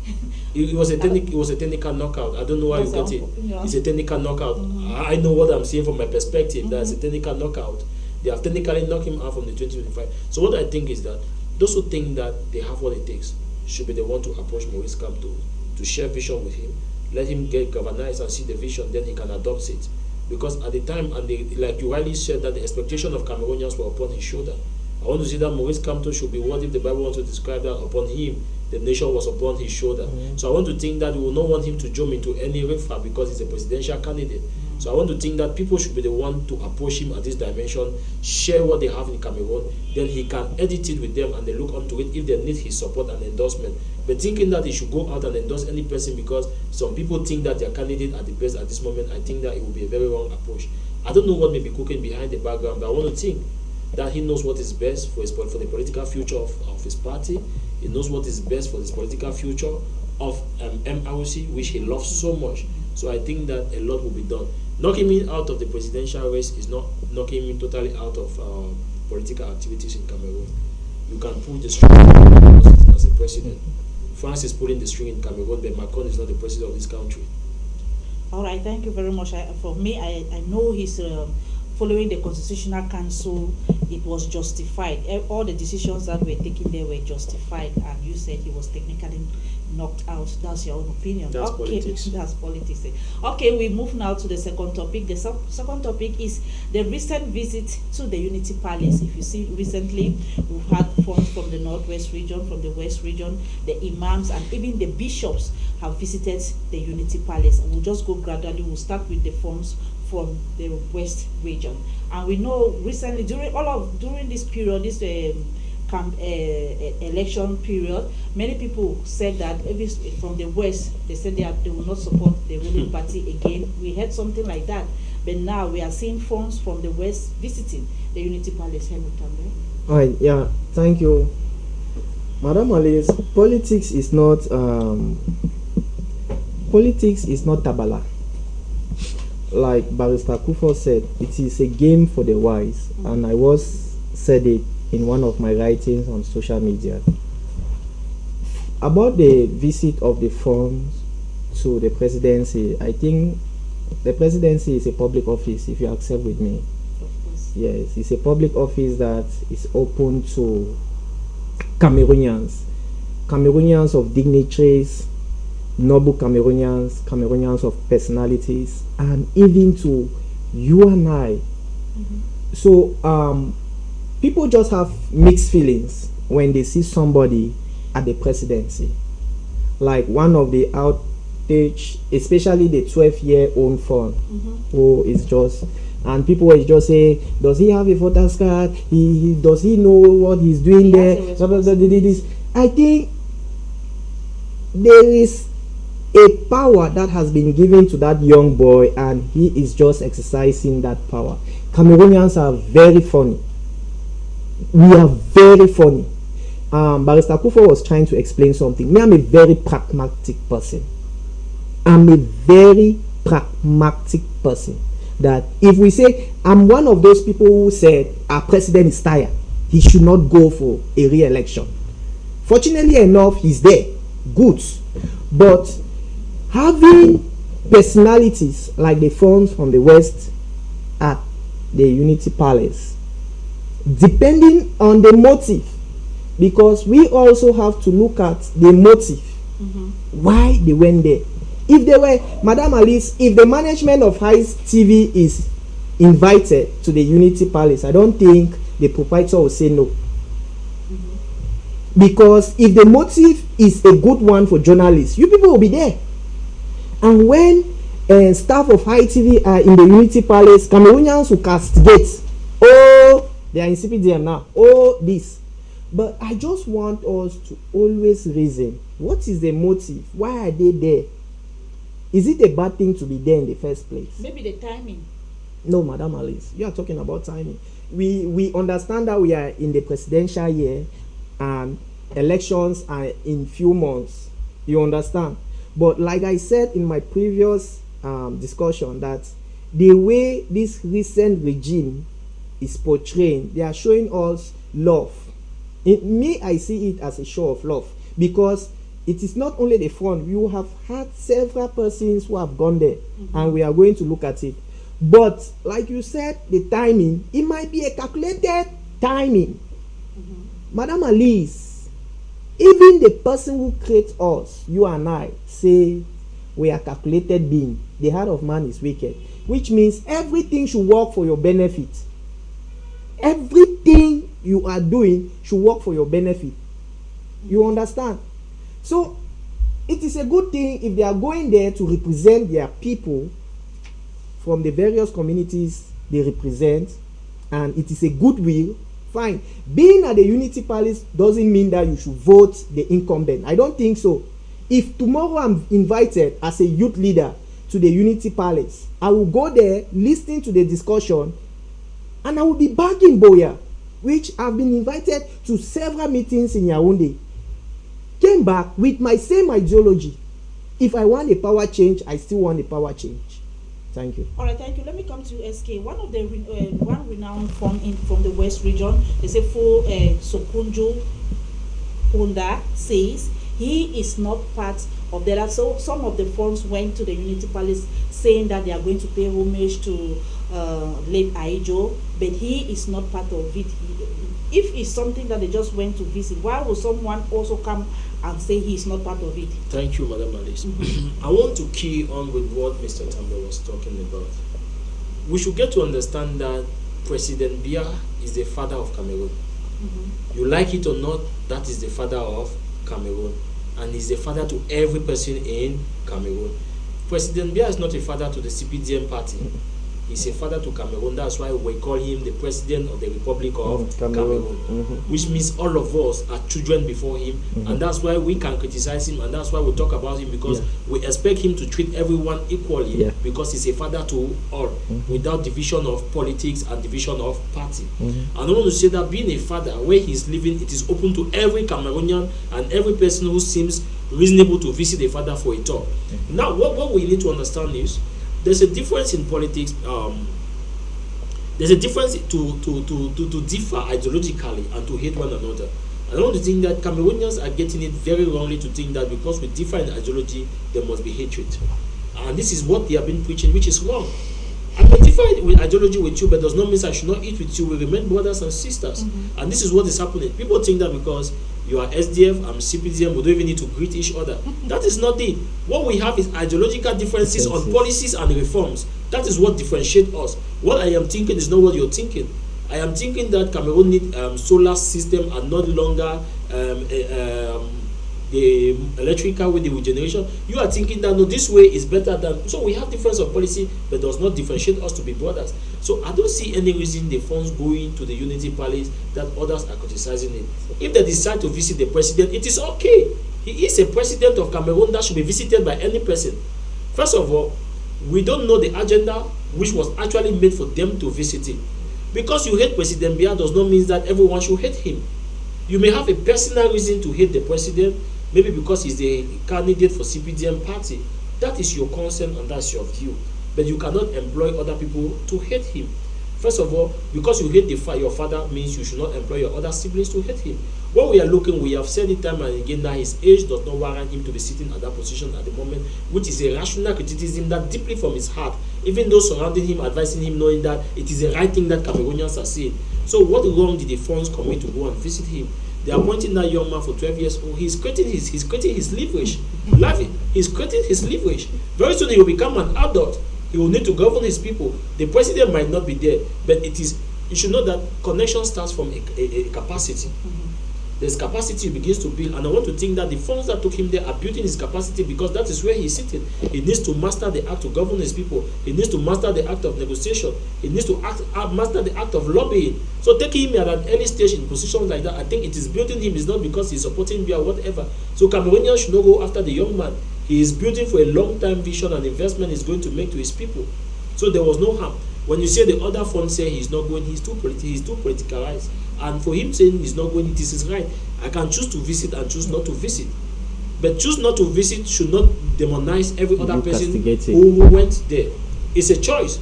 It was a technical knockout. I don't know why you got it. It's a technical knockout. I know what I'm saying from my perspective. That's a technical knockout. They have technically knocked him out from the 2025. So what I think is that those who think that they have what it takes should be the one to approach Maurice Kamto, to share vision with him, let him get galvanized and see the vision, then he can adopt it. Because at the time, and like you rightly said, that the expectation of Cameroonians were upon his shoulder. I want to say that Maurice Kamto should be what if the Bible wants to describe that upon him, the nation was upon his shoulder. So I want to think that we will not want him to jump into any riffraff because he's a presidential candidate. So I want to think that people should be the one to approach him at this dimension, share what they have in Cameroon, then he can edit it with them and they look onto it if they need his support and endorsement. But thinking that he should go out and endorse any person because some people think that their candidate are the best at this moment, I think that it will be a very wrong approach. I don't know what may be cooking behind the background, but I want to think that he knows what is best for the political future of his party. He knows what is best for this political future of MRC, which he loves so much. So I think that a lot will be done. Knocking him out of the presidential race is not knocking him totally out of political activities in Cameroon. You can pull the string as a president. France is pulling the string in Cameroon, but Macron is not the president of this country. All right, thank you very much. For me, I know he's following the Constitutional Council. It was justified. All the decisions that were taken there were justified, and you said he was technically knocked out. That's your own opinion. That's okay, politics. that's politics. Okay, we move now to the second topic. The second topic is the recent visit to the Unity Palace. If you see, recently we've had funds from the Northwest region, from the West region, the imams, and even the bishops have visited the Unity Palace. And we'll just go gradually. We'll start with the funds from the West region. And we know recently during this period, this election period, many people said that from the West, they said they will not support the ruling party again. We heard something like that, but now we are seeing funds from the West visiting the Unity Palace. Henry Tambe. All right, yeah, thank you, Madam Alice. Politics is not tabala. Like Barrister Kufo said, it is a game for the wise, and I said it in one of my writings on social media about the visit of the funds to the presidency. I think the presidency is a public office, if you accept with me. Of course. Yes, it's a public office that is open to Cameroonians of dignitaries, noble Cameroonians of personalities, and even to you and I. So people just have mixed feelings when they see somebody at the presidency. Like one of the outage, especially the 12-year-old fund, who is just, and people will just say, does he have a voter's card? Does he know what he's doing there? I think there is a power that has been given to that young boy, and he is just exercising that power. Cameroonians are very funny. We are very funny. Barrister Kufo was trying to explain something. Me, I'm a very pragmatic person. That if we say, I'm one of those people who said our president is tired, he should not go for a re-election. Fortunately enough, he's there. Good. But having personalities like the funds from the West at the Unity Palace, depending on the motive, because we also have to look at the motive, why they went there. If they were, Madam Alice, if the management of Hitv is invited to the Unity Palace, I don't think the proprietor will say no. Because if the motive is a good one for journalists, you people will be there. And when staff of Hitv are in the Unity Palace, Cameroonians will castigate. Oh, they are in CPDM now. Oh, this. But I just want us to always reason. What is the motive? Why are they there? Is it a bad thing to be there in the first place? Maybe the timing. No, Madam Alice, you are talking about timing. We understand that we are in the presidential year and elections are in few months. You understand? But like I said in my previous discussion, that the way this recent regime is portraying, they are showing us love. In me, I see it as a show of love, because it is not only the front. You have had several persons who have gone there, and we are going to look at it. But like you said, the timing, it might be a calculated timing. Madam Alice, even the person who creates us, you and I, say we are calculated being. The heart of man is wicked, which means everything should work for your benefit. Everything you are doing should work for your benefit. You understand? So it is a good thing if they are going there to represent their people from the various communities they represent, and it is a goodwill. Fine. Being at the Unity Palace doesn't mean that you should vote the incumbent. I don't think so. If tomorrow I'm invited as a youth leader to the Unity Palace, I will go there, listen to the discussion, and I will be back in Boya, which I've been invited to several meetings in Yaoundé. Came back with my same ideology. If I want a power change, I still want a power change. Thank you. All right, thank you. Let me come to you, SK. One of the one renowned from the West region, they say for Sokunjo Ponda, says he is not part of that. So some of the funds went to the Unity Palace saying that they are going to pay homage to late Aijo, but he is not part of it. If it's something that they just went to visit, why would someone also come and say he is not part of it? Thank you, Madam Alice. I want to key on with what Mr. Tambo was talking about. We should get to understand that President Biya is the father of Cameroon. You like it or not, that is the father of Cameroon, and he's the father to every person in Cameroon. President Biya is not a father to the CPDM party. He's a father to Cameroon. That's why we call him the president of the Republic of Cameroon. Which means all of us are children before him, and that's why we can criticize him, and that's why we talk about him, because we expect him to treat everyone equally, because he's a father to all, without division of politics and division of party. And I want to say that being a father, where he's living, it is open to every Cameroonian and every person who seems reasonable to visit a father for a talk. Now, what we need to understand is, there's a difference in politics. There's a difference to differ ideologically and to hate one another. I don't want to think that Cameroonians are getting it very wrongly to think that because we differ in ideology, there must be hatred. And this is what they have been preaching, which is wrong. I may differ with ideology with you, but does not mean I should not eat with you. We remain brothers and sisters. And this is what is happening. People think that because you are SDF, I'm CPDM, we don't even need to greet each other. That is not it. What we have is ideological differences on policies and reforms. That is what differentiates us. What I am thinking is not what you're thinking. I am thinking that Cameroon needs solar system and not longer the electrical with the regeneration. You are thinking that no, this way is better than. So we have difference of policy, but does not differentiate us to be brothers. So I don't see any reason the funds going to the Unity Palace that others are criticizing it. If they decide to visit the president, it is okay. He is a president of Cameroon that should be visited by any person. First of all, we don't know the agenda which was actually made for them to visit him. Because you hate President Biya does not mean that everyone should hate him. You may have a personal reason to hate the president, maybe because he's the candidate for CPDM party. That is your concern and that's your view. But you cannot employ other people to hate him. First of all, because you hate your father means you should not employ your other siblings to hate him. What we are looking, we have said it time and again that his age does not warrant him to be sitting at that position at the moment, which is a rational criticism that deeply from his heart, even those surrounding him, advising him, knowing that it is the right thing that Cameroonians are saying. So what wrong did the funds commit to go and visit him? They are appointing that young man for 12 years old. He's creating his leverage. He's creating his leverage. Very soon he will become an adult. He will need to govern his people. The president might not be there, but you should know that connection starts from a capacity. There's capacity he begins to build, and I want to think that the funds that took him there are building his capacity, because that is where he's sitting. He needs to master the act to govern his people. He needs to master the act of negotiation. He needs to master the act of lobbying. So taking him at an early stage in positions like that, I think it is building him. It's not because he's supporting me or whatever. So Cameroonians should not go after the young man. He is building for a long-time vision and investment he's going to make to his people. So there was no harm. When you say the other fund say he's not going, he's too politicalized. And for him saying he's not going, it is his right. I can choose to visit and choose not to visit. But choose not to visit should not demonize every other person who went there. It's a choice.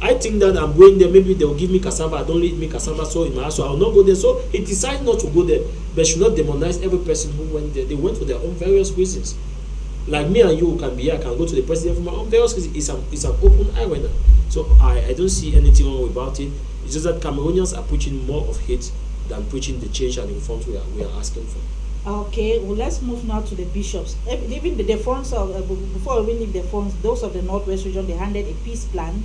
I think that I'm going there, maybe they'll give me cassava, I don't eat me cassava, so in my house, so I'll not go there. So he decides not to go there, but should not demonize every person who went there. They went for their own various reasons. Like me and you can be here, I can go to the president for my own various reasons. It's an open arena. So I don't see anything wrong about it. It's just that Cameroonians are preaching more of hate than preaching the change and reforms we are asking for. Okay, well, let's move now to the bishops. Even the funds, before we leave the funds, those of the Northwest region, they handed a peace plan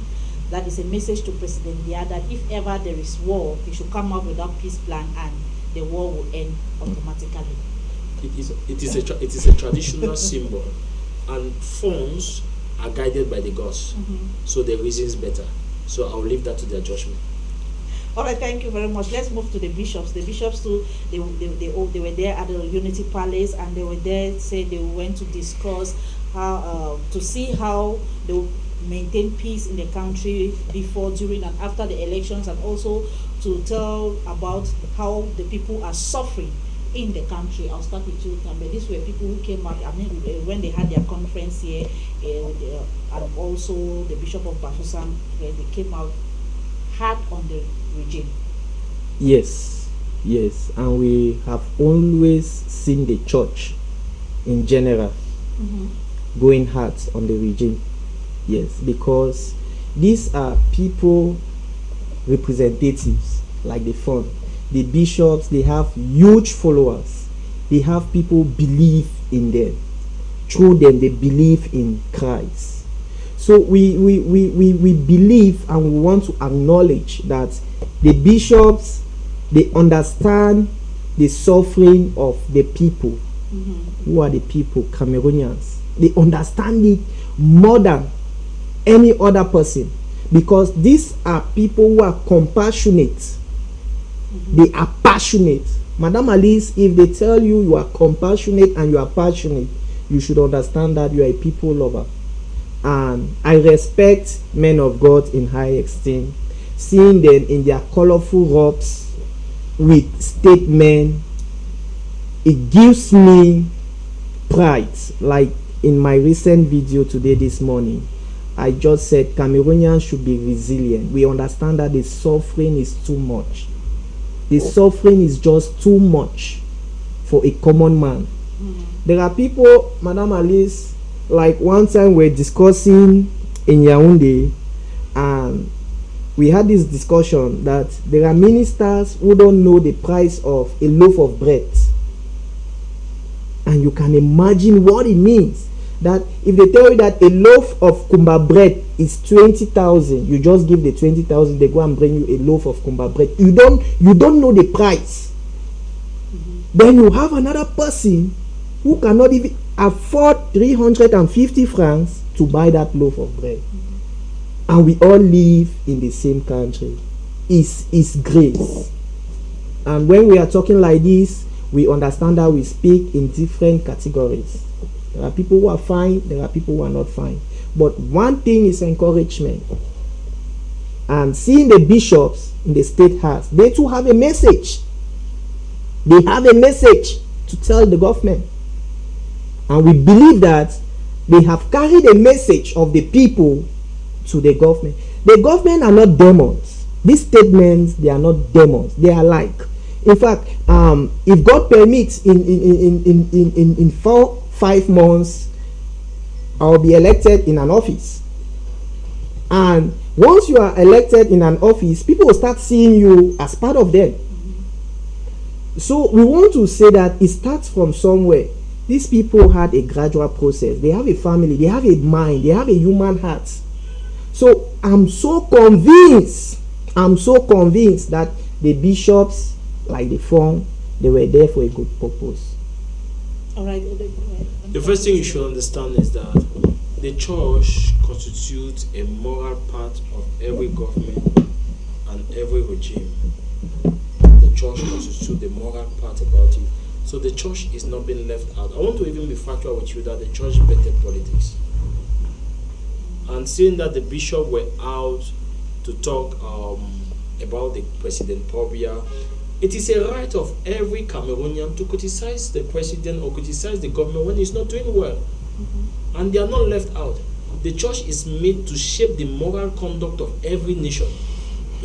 that is a message to President Biya that if ever there is war, he should come up with that peace plan and the war will end automatically. It is a traditional symbol, and funds are guided by the gods, so the reason is better. So I'll leave that to their judgment. All right, thank you very much. Let's move to the bishops. The bishops too, they were there at the Unity Palace, and they were there. Said they went to discuss how to see how they will maintain peace in the country before, during, and after the elections, and also to tell about how the people are suffering in the country. I'll start with you, Tambe. These were people who came out. I mean, when they had their conference here, and also the Bishop of Bafoussam, where they came out hard on the regime. Yes, and we have always seen the church in general going hard on the regime. Yes, because these are people representatives like the fund. The bishops, they have huge followers. They have people believe in them. Through them, they believe in Christ. So we believe and we want to acknowledge that the bishops, they understand the suffering of the people. Who are the people? Cameroonians. They understand it more than any other person, because these are people who are compassionate. They are passionate. Madam Alice, if they tell you you are compassionate and you are passionate, you should understand that you are a people lover. And I respect men of God in high esteem. Seeing them in their colorful robes with statement, it gives me pride. Like in my recent video today this morning, I just said Cameroonians should be resilient. We understand that the suffering is too much. The suffering is just too much for a common man. There are people, Madam Alice, like one time we're discussing in Yaoundé, and we had this discussion that there are ministers who don't know the price of a loaf of bread. And you can imagine what it means. That if they tell you that a loaf of kumba bread is 20,000, you just give the 20,000, they go and bring you a loaf of kumba bread. You don't know the price. Then you have another person who cannot even afford 350 francs to buy that loaf of bread. And we all live in the same country. It's grace. And when we are talking like this, we understand that we speak in different categories. There are people who are fine, there are people who are not fine. But one thing is encouragement. And seeing the bishops in the state house, they too have a message. They have a message to tell the government. And we believe that they have carried a message of the people to the government. The government are not demons. These statements, they are not demons. They are like, in fact, if God permits, in 4-5 months, I'll be elected in an office. And once you are elected in an office, people will start seeing you as part of them. So we want to say that it starts from somewhere. These people had a gradual process. They have a family, they have a mind, they have a human heart. So I'm so convinced that the bishops, like the form, they were there for a good purpose. All right. The first thing you should understand is that the church constitutes a moral part of every government and every regime. The church constitutes the moral part about it. So the church is not being left out. I want to even be factual with you that the church bettered politics. And seeing that the bishop were out to talk about the President Pobia, it is a right of every Cameroonian to criticize the president or criticize the government when it's not doing well. And they are not left out. The church is made to shape the moral conduct of every nation.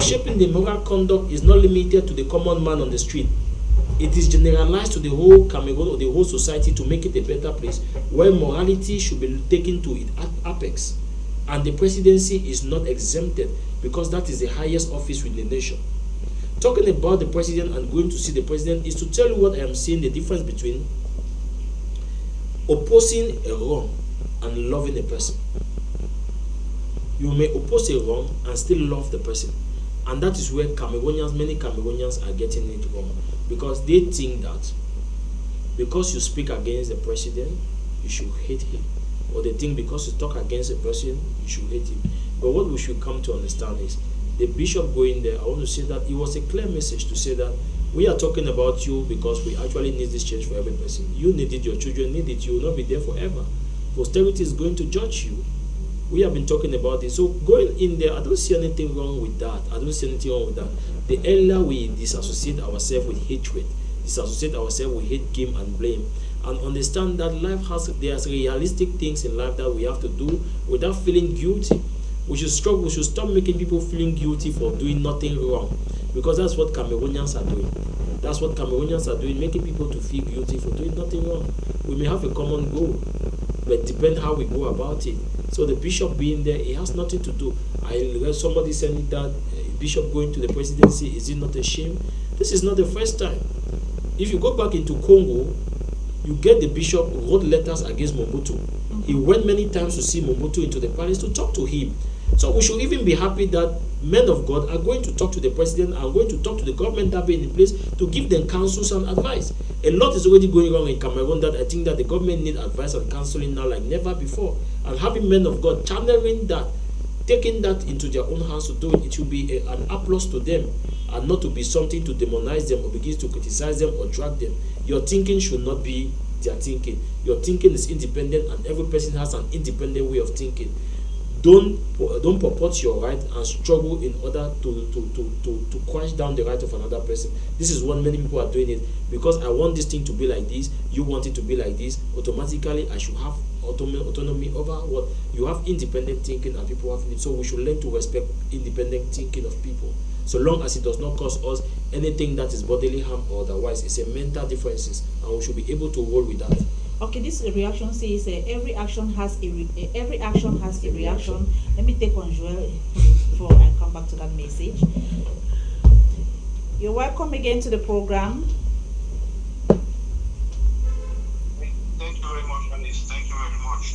Shaping the moral conduct is not limited to the common man on the street. It is generalized to the whole Cameroon or the whole society to make it a better place where morality should be taken to its apex. And the presidency is not exempted because that is the highest office with the nation. Talking about the president and going to see the president is to tell you what I am saying, the difference between opposing a wrong and loving a person. You may oppose a wrong and still love the person. And that is where many Cameroonians are getting it wrong. Because they think that because you speak against the president, you should hate him. Or they think because you talk against a person, you should hate him. But what we should come to understand is, the bishop going there, I want to say that it was a clear message to say that we are talking about you because we actually need this change for every person. You need it, your children need it, you will not be there forever. Posterity is going to judge you. We have been talking about this. So going in there, I don't see anything wrong with that. The earlier we disassociate ourselves with hatred, disassociate ourselves with hate, game, and blame, and understand that there's realistic things in life that we have to do without feeling guilty. We should stop making people feeling guilty for doing nothing wrong, because that's what Cameroonians are doing. That's what Cameroonians are doing, making people to feel guilty for doing nothing wrong. We may have a common goal, but depend how we go about it. So the bishop being there, it has nothing to do. I read somebody saying that bishop going to the presidency, is it not a shame? This is not the first time. If you go back into Congo, you get the bishop who wrote letters against Mobutu. He went many times to see Mobutu into the palace to talk to him. So we should even be happy that men of God are going to talk to the president, are going to talk to the government that be in place to give them counsels and advice. A lot is already going wrong in Cameroon that I think that the government need advice and counseling now like never before. And having men of God channeling that, taking that into their own hands to do it, it should be an applause to them and not to be something to demonize them or begin to criticize them or drag them. Your thinking should not be their thinking. Your thinking is independent and every person has an independent way of thinking. Don't purport your right and struggle in order to quench down the right of another person. This is what many people are doing it. Because I want this thing to be like this, you want it to be like this, automatically I should have autonomy over what you have. Independent thinking and people have it. So we should learn to respect independent thinking of people, so long as it does not cause us anything that is bodily harm or otherwise. It's a mental differences and we should be able to roll with that. Okay, this reaction says every action has a reaction. Let me take on Joel before I come back to that message. You're welcome again to the program. Thank you very much, Alice. Thank you very much.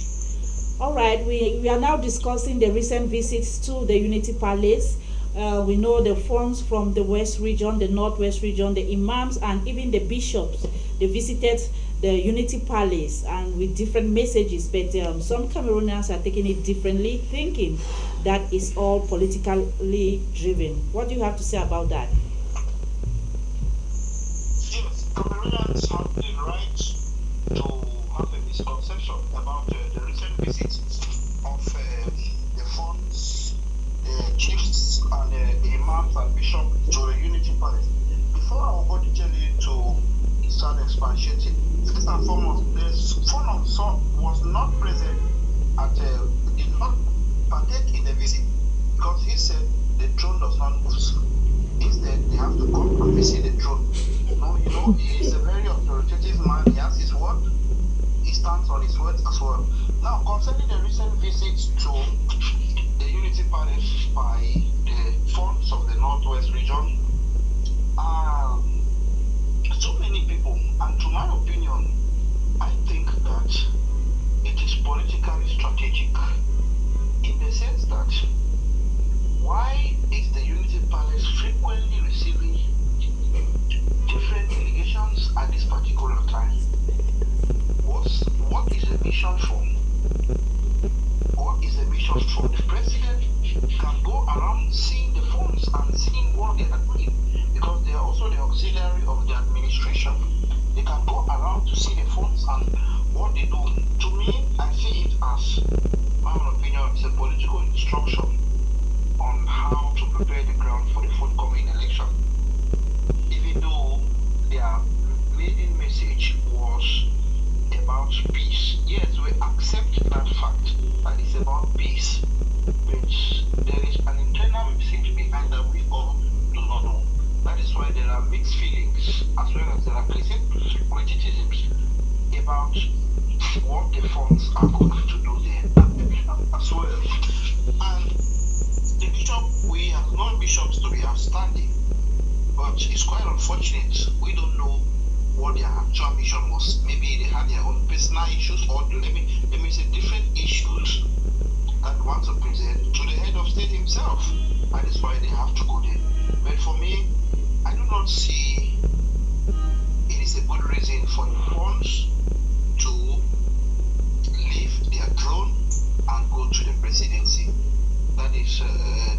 All right, we are now discussing the recent visits to the Unity Palace. We know the funds from the West region, the Northwest region, the imams, and even the bishops. They visited the Unity Palace and with different messages, but some Cameroonians are taking it differently, thinking that it's all politically driven. What do you have to say about that? Yes, Cameroonians have the right to have a misconception about the recent visits of the funds, the chiefs, and the imams and bishops to the Unity Palace. Before I will go detailing to start expatiating, first and foremost, the fund of Son was not present at did not partake in the visit because he said the throne does not move. Instead, they have to come and visit the throne. He is a very authoritative man. He has his word. He stands on his words as well. Now, concerning the recent visits to the Unity Palace by the funds of the Northwest region, so many people, and to my opinion, I think that it is politically strategic in the sense that why is the Unity Palace frequently receiving different delegations at this particular time? What is the mission for? What is the mission for? The president can go around seeing the funds and seeing what they are doing because they are also the auxiliary of the administration. They can go around to see the funds and what they do. To me, I see it as, my own opinion, it's a political instruction on how to prepare the ground for the forthcoming election. Even though their maiden message was about peace. Yes, we accept that fact that it's about peace. But there is an internal message behind that we all do not know. That is why there are mixed feelings as well as there are criticisms about what the funds are going to do there as well. And the bishop, we have known bishops to be outstanding, but it's quite unfortunate. We don't know what their actual mission was. Maybe they had their own personal issues, or let me say different issues that want to present to the head of state himself. That is why they have to go there. But for me, I do not see it is a good reason for the funds to leave their throne and go to the presidency. That is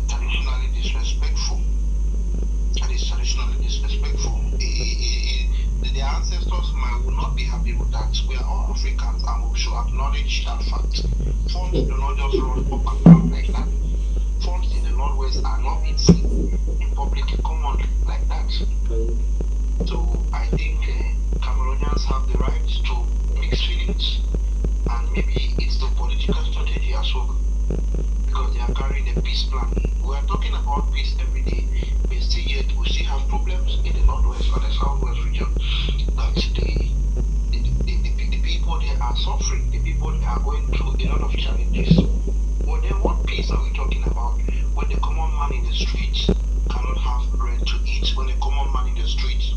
traditionally disrespectful. That is traditionally disrespectful. The ancestors will not be happy with that. We are all Africans and we should acknowledge that fact. Funds do not just run up and down like that. Funds in the Northwest are not being seen in public common like that. So I think Cameroonians have the right to mix feelings, and maybe it's the political strategy as well. because they are carrying a peace plan. We are talking about peace every day, but still yet we still have problems in the northwest or the southwest region. That the people there are suffering, the people there are going through a lot of challenges. But then what peace are we talking about when the common man in the streets cannot have bread to eat, when the common man in the streets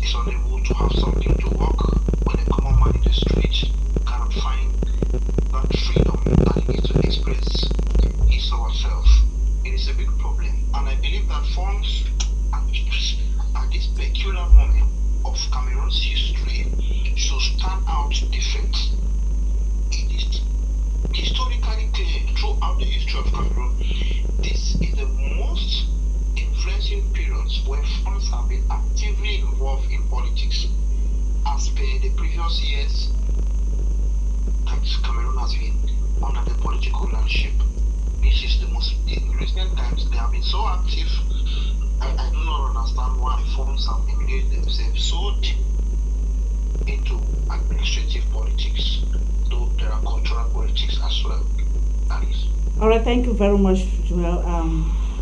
is unable to have something to work, when the common man in the streets cannot find that freedom that he needs to express his or herself? It is a big problem. And I believe that funds at this peculiar moment of Cameroon's history should stand out different. It is historically clear throughout the history of Cameroon, this is the most influencing periods where funds have been actively involved in politics. As per the previous years that Cameroon has been under the political landscape, this is the most, in recent times, they have been so active. I do not understand why funds have engaged themselves so deep into administrative politics, though there are cultural politics as well. That is. All right, thank you very much, Joel.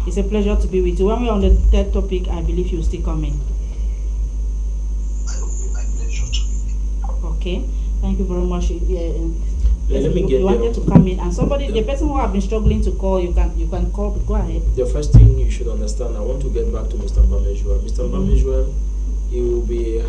It's a pleasure to be with you. When we're on the third topic, I believe you'll still come in. It will be my pleasure to be here. Okay, thank you very much. Let me get you wanted to come in, and somebody, the person who have been struggling to call, you can call. Go ahead. The first thing you should understand, I want to get back to Mr. Mbamejua. Mr. Mbamejua, he will be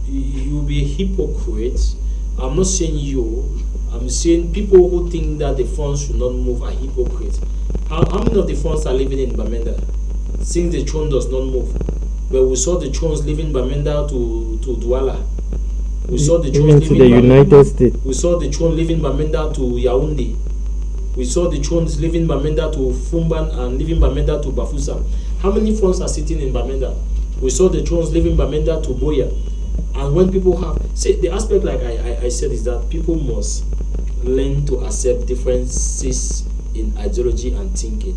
he will be a hypocrite. I'm not saying you. I'm saying people who think that the funds should not move are hypocrites. How many of the funds are living in Bamenda? Since the throne does not move, but we saw the thrones leaving Bamenda to Douala. We saw the throne to the United States. We saw the throne leaving Bamenda to Yaoundé. We saw the thrones leaving Bamenda to Fumban and leaving Bamenda to Bafoussam. How many funds are sitting in Bamenda? We saw the thrones leaving Bamenda to Boya. And when people have, see, the aspect like I said is that people must learn to accept differences in ideology and thinking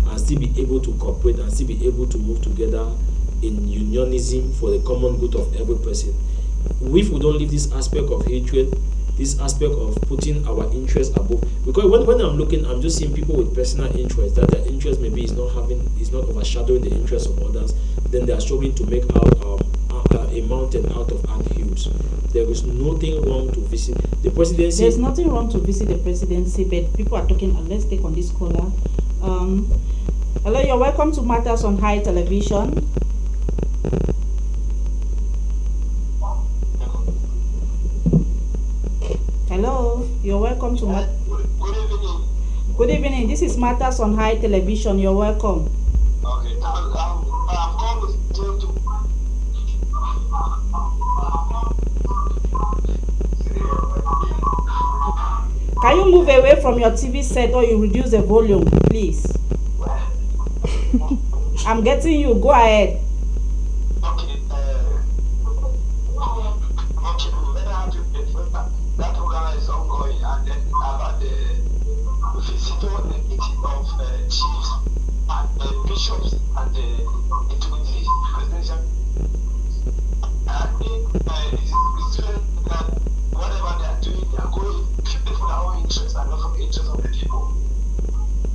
and still be able to cooperate and still be able to move together in unionism for the common good of every person. If we don't leave this aspect of hatred, this aspect of putting our interests above, because when I'm looking, I'm just seeing people with personal interests, that their interest maybe is not overshadowing the interests of others, then they are struggling to make out a mountain out of anthills. There is nothing wrong to visit the presidency. There's nothing wrong to visit the presidency, but people are talking, let's take on this caller. Hello, you're welcome to Matters on High Television. Hello, you're welcome to Good evening. Good evening. This is Matters on High Television. You're welcome. Okay, I'm calling to Can you move away from your TV set or you reduce the volume, please? I'm getting you. Go ahead. Okay, that program is ongoing, and then about the visitor meeting of chiefs and bishops and the presidential. I think it's that whatever they are doing, they are going purely for their own interest and not for the interest of the people.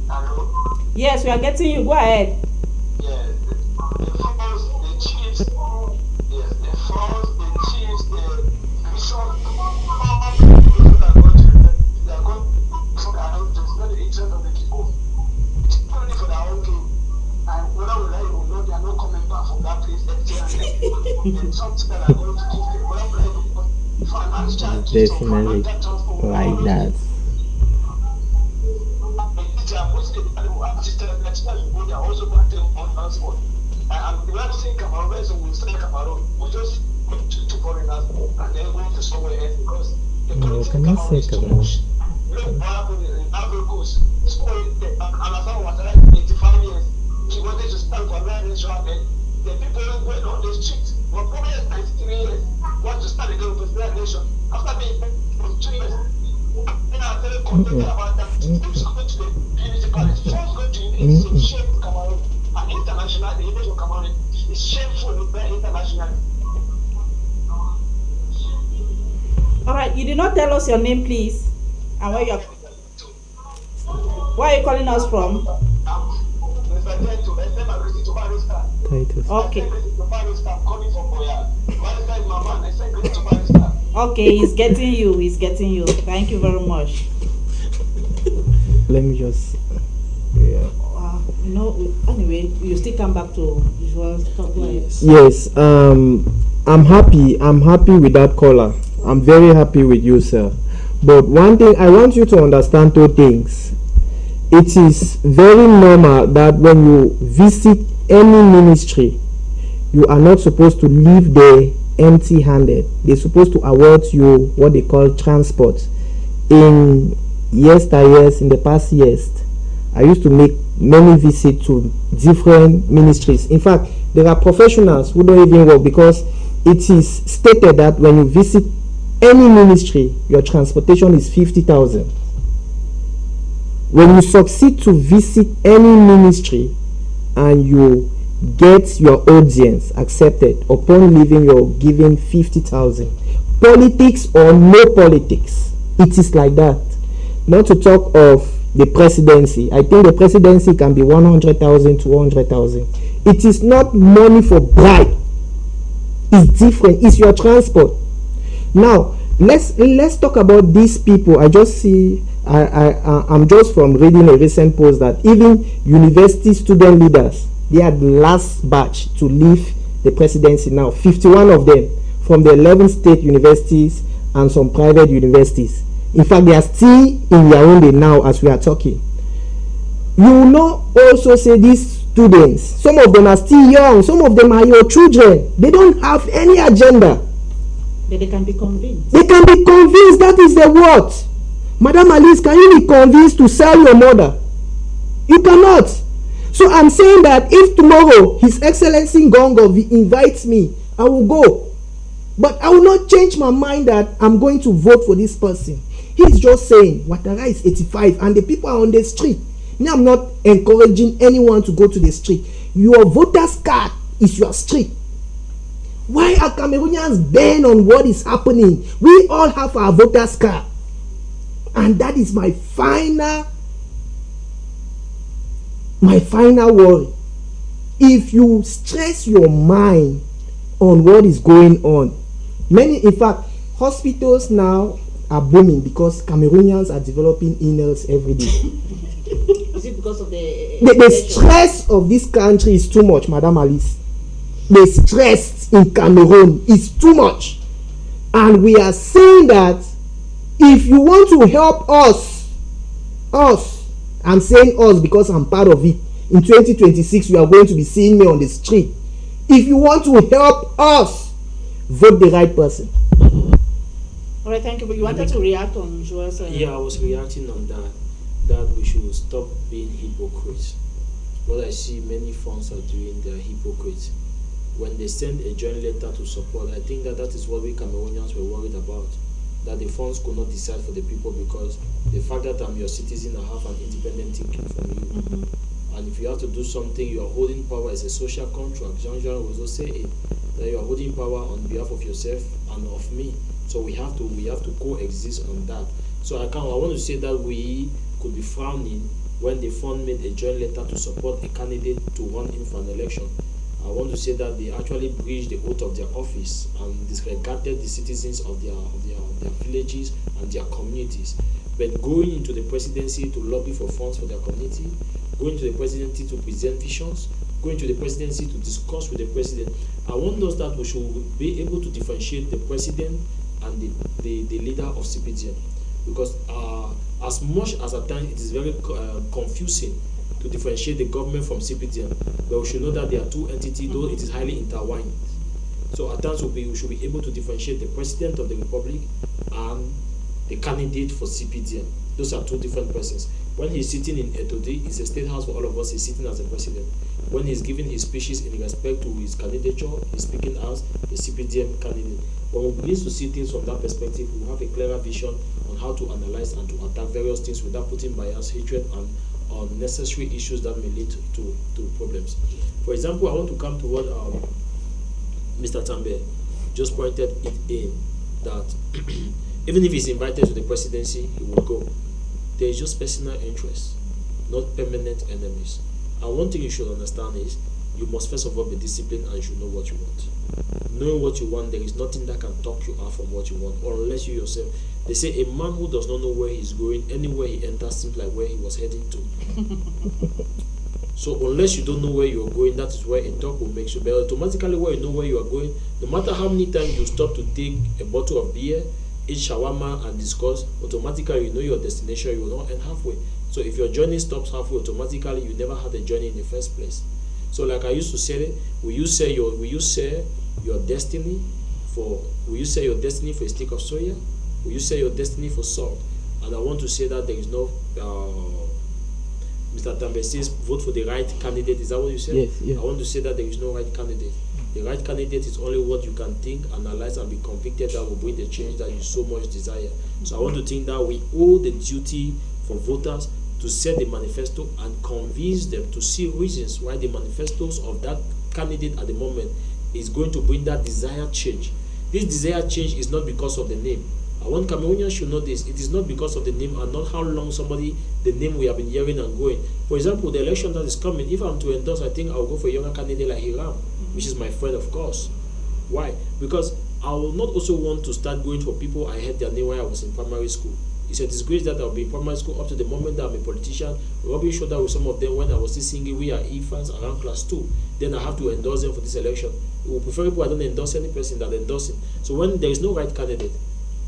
Hello? Yes, we are getting you. Go ahead. Yeah, the chiefs, yes, the falls, the chiefs, the bishops, they are going so they are not the interest of the people. It's only for their own gain. And whether we like it or not, they are not coming back from that place and something that are going to give them, whether we like it or not, financial Definitely like that. They are also going to on transport. And we are saying Cameroon, so we say Cameroon, we just put two foreigners and then go to somewhere else because the politics in Cameroon is too much. Look what happened in Ivory Coast. Alassane Ouattara, 85 years, he wanted to stand for American nation, and the people who went on the street were probably 93 years, want to start again with the nation. After being for 2 years, they are very contented about that. Who's going to the unity college? Who's going to unity? It's shame for Cameroon. And international, the image of Cameroon is shameful internationally. All right, you did not tell us your name, please, and where you're. Where are you calling us from? Okay. Okay, he's getting you. He's getting you. Thank you very much. Let me just. Yeah. Anyway, you still come back to usual. Yes. I'm happy. I'm happy with that caller. I'm very happy with you, sir. But one thing I want you to understand: two things. It is very normal that when you visit any ministry, you are not supposed to leave there empty-handed. They're supposed to award you what they call transport. In yesteryears, in the past years, I used to make many visits to different ministries. In fact, there are professionals who don't even work, because it is stated that when you visit any ministry, your transportation is 50,000. When you succeed to visit any ministry and you get your audience accepted, upon leaving you're given 50,000. Politics or no politics, it is like that. Not to talk of the presidency. I think the presidency can be 100,000 to 200,000. It is not money for bribe. It's different. It's your transport. Now let's talk about these people. I just see. I'm just from reading a recent post that even university student leaders, they are the last batch to leave the presidency now. 51 of them from the 11 state universities and some private universities. In fact, they are still in Yaoundé now as we are talking. You will not also say these students, some of them are still young, some of them are your children. They don't have any agenda. But they can be convinced. They can be convinced. That is the word. Madam Alice, can you be convinced to sell your mother? You cannot. So I'm saying that if tomorrow His Excellency Gongo invites me, I will go. But I will not change my mind that I'm going to vote for this person. He's just saying Ouattara is 85 and the people are on the street. Now I'm not encouraging anyone to go to the street. Your voter's card is your street. Why are Cameroonians bent on what is happening? We all have our voter's card. And that is my final worry. If you stress your mind on what is going on, in fact, hospitals now are booming because Cameroonians are developing illness every day. Is it because of the stress of this country is too much, Madam Alice. The stress in Cameroon is too much. And we are saying that if you want to help us, I'm saying us because I'm part of it. In 2026, you are going to be seeing me on the street. If you want to help us, vote the right person. All right, thank you. But you wanted to react on Joel's. Yeah, I was reacting on that we should stop being hypocrites. What I see many funds are doing, they are hypocrites. When they send a joint letter to support, I think that is what we Cameroonians were worried about. That the funds could not decide for the people because the fact that I'm your citizen, I have an independent thinking from you. Mm-hmm. And if you have to do something, you are holding power as a social contract. Jean-Jean was also saying that you are holding power on behalf of yourself and of me. So we have to coexist on that. So I want to say that we could be frowning when the fund made a joint letter to support a candidate to run in for an election. I want to say that they actually breached the oath of their office and disregarded the citizens of their villages and their communities. But going into the presidency to lobby for funds for their community, going to the presidency to present visions, going to the presidency to discuss with the president, I want us that we should be able to differentiate the president and the leader of CPDM. Because as much as at times it is very confusing to differentiate the government from CPDM, but we should know that there are two entities, though it is highly intertwined. So at times we should be able to differentiate the president of the republic and the candidate for CPDM. Those are two different persons. When he's sitting in Etodi, it's a state house for all of us, he's sitting as a president. When he's giving his speeches in respect to his candidature, he's speaking as a CPDM candidate. When we begin to see things from that perspective, we have a clearer vision on how to analyze and to attack various things without putting bias, hatred, and unnecessary issues that may lead to problems. For example, I want to come to what Mr. Tambe just pointed it in, that even if he's invited to the presidency, he will go. There is just personal interest. not permanent enemies. And one thing you should understand is you must first of all be disciplined and you should know what you want. Knowing what you want, there is nothing that can talk you out from what you want, unless you yourself. They say a man who does not know where he's going, anywhere he enters seems like where he was heading to. So unless you don't know where you're going, that is where a talk will make you. But automatically when you know where you are going, no matter how many times you stop to take a bottle of beer, eat shawarma and discuss, automatically you know your destination, you will not end halfway. So if your journey stops halfway, automatically you never had a journey in the first place. So like I used to say, will you sell your destiny for a stick of soya? Will you sell your destiny for salt? And I want to say that there is no Mr. Tambe says vote for the right candidate. Is that what you said? Yes, yes. I want to say that there is no right candidate. The right candidate is only what you can think, analyze, and be convicted that will bring the change that you so much desire. So I want to think that we owe the duty for voters to set the manifesto and convince them to see reasons why the manifestos of that candidate at the moment is going to bring that desired change. This desired change is not because of the name. I want Cameroonians should know this. It is not because of the name and not how long the name we have been hearing and going. For example, the election that is coming, if I'm to endorse, I think I'll go for a younger candidate like Hiram, which is my friend, of course. Why? Because I will not also want to start going for people I heard their name when I was in primary school. It's a disgrace that I'll be in primary school up to the moment that I'm a politician, rubbing shoulder with some of them when I was still singing We Are Infants around class 2. Then I have to endorse them for this election. It would preferable I don't endorse any person that endorsing. So when there is no right candidate,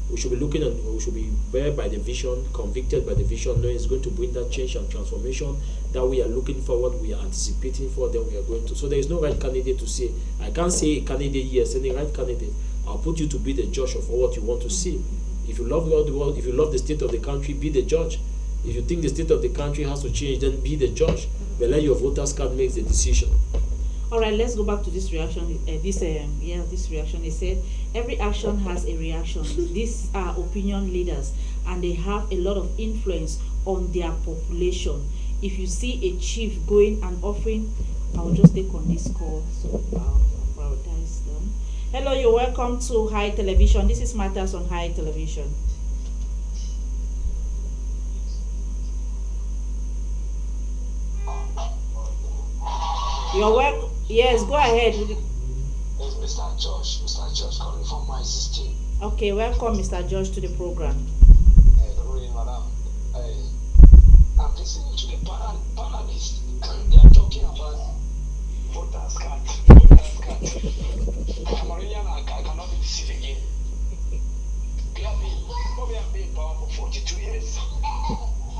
we should be looking and we should be led by the vision, convicted by the vision, knowing it's going to bring that change and transformation that we are looking forward, we are anticipating for, then we are going to. So there is no right candidate to say. I can't say a candidate yes, any right candidate. I'll put you to be the judge of what you want to see. If you love the world, if you love the state of the country, be the judge. If you think the state of the country has to change, then be the judge. But let your voters card make the decision. All right, let's go back to this reaction. This reaction. He said, every action has a reaction. These are opinion leaders, and they have a lot of influence on their population. If you see a chief going and offering, I'll just take on this call. So I'll prioritize them. Hello, you're welcome to High Television. This is Matters on High Television. You're welcome. Yes, go ahead. It's Mr. George calling from my sister. Okay, welcome, Mr. George, to the program. Good morning, madam. I'm listening to the panelists. They are talking about voters card. Cameroonian I cannot be deceived again. We have been in power for 42 years.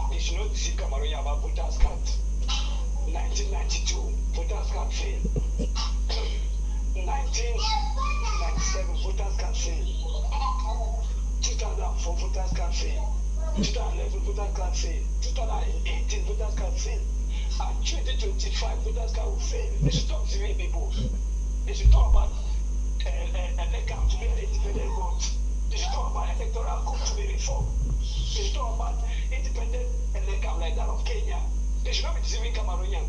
They should not deceive Cameroonian about voters card. 1992, voters card failed. 1997, voters card failed. 2004, voters card failed. 2011, voters card failed. 2018, voters card failed. And 2025, voters card will fail. They should stop deceiving people. They should talk about elections to be an independent vote. They should talk about electoral code to be reformed. They should talk about independent elections like that of Kenya. They should not be deceiving Cameroonian.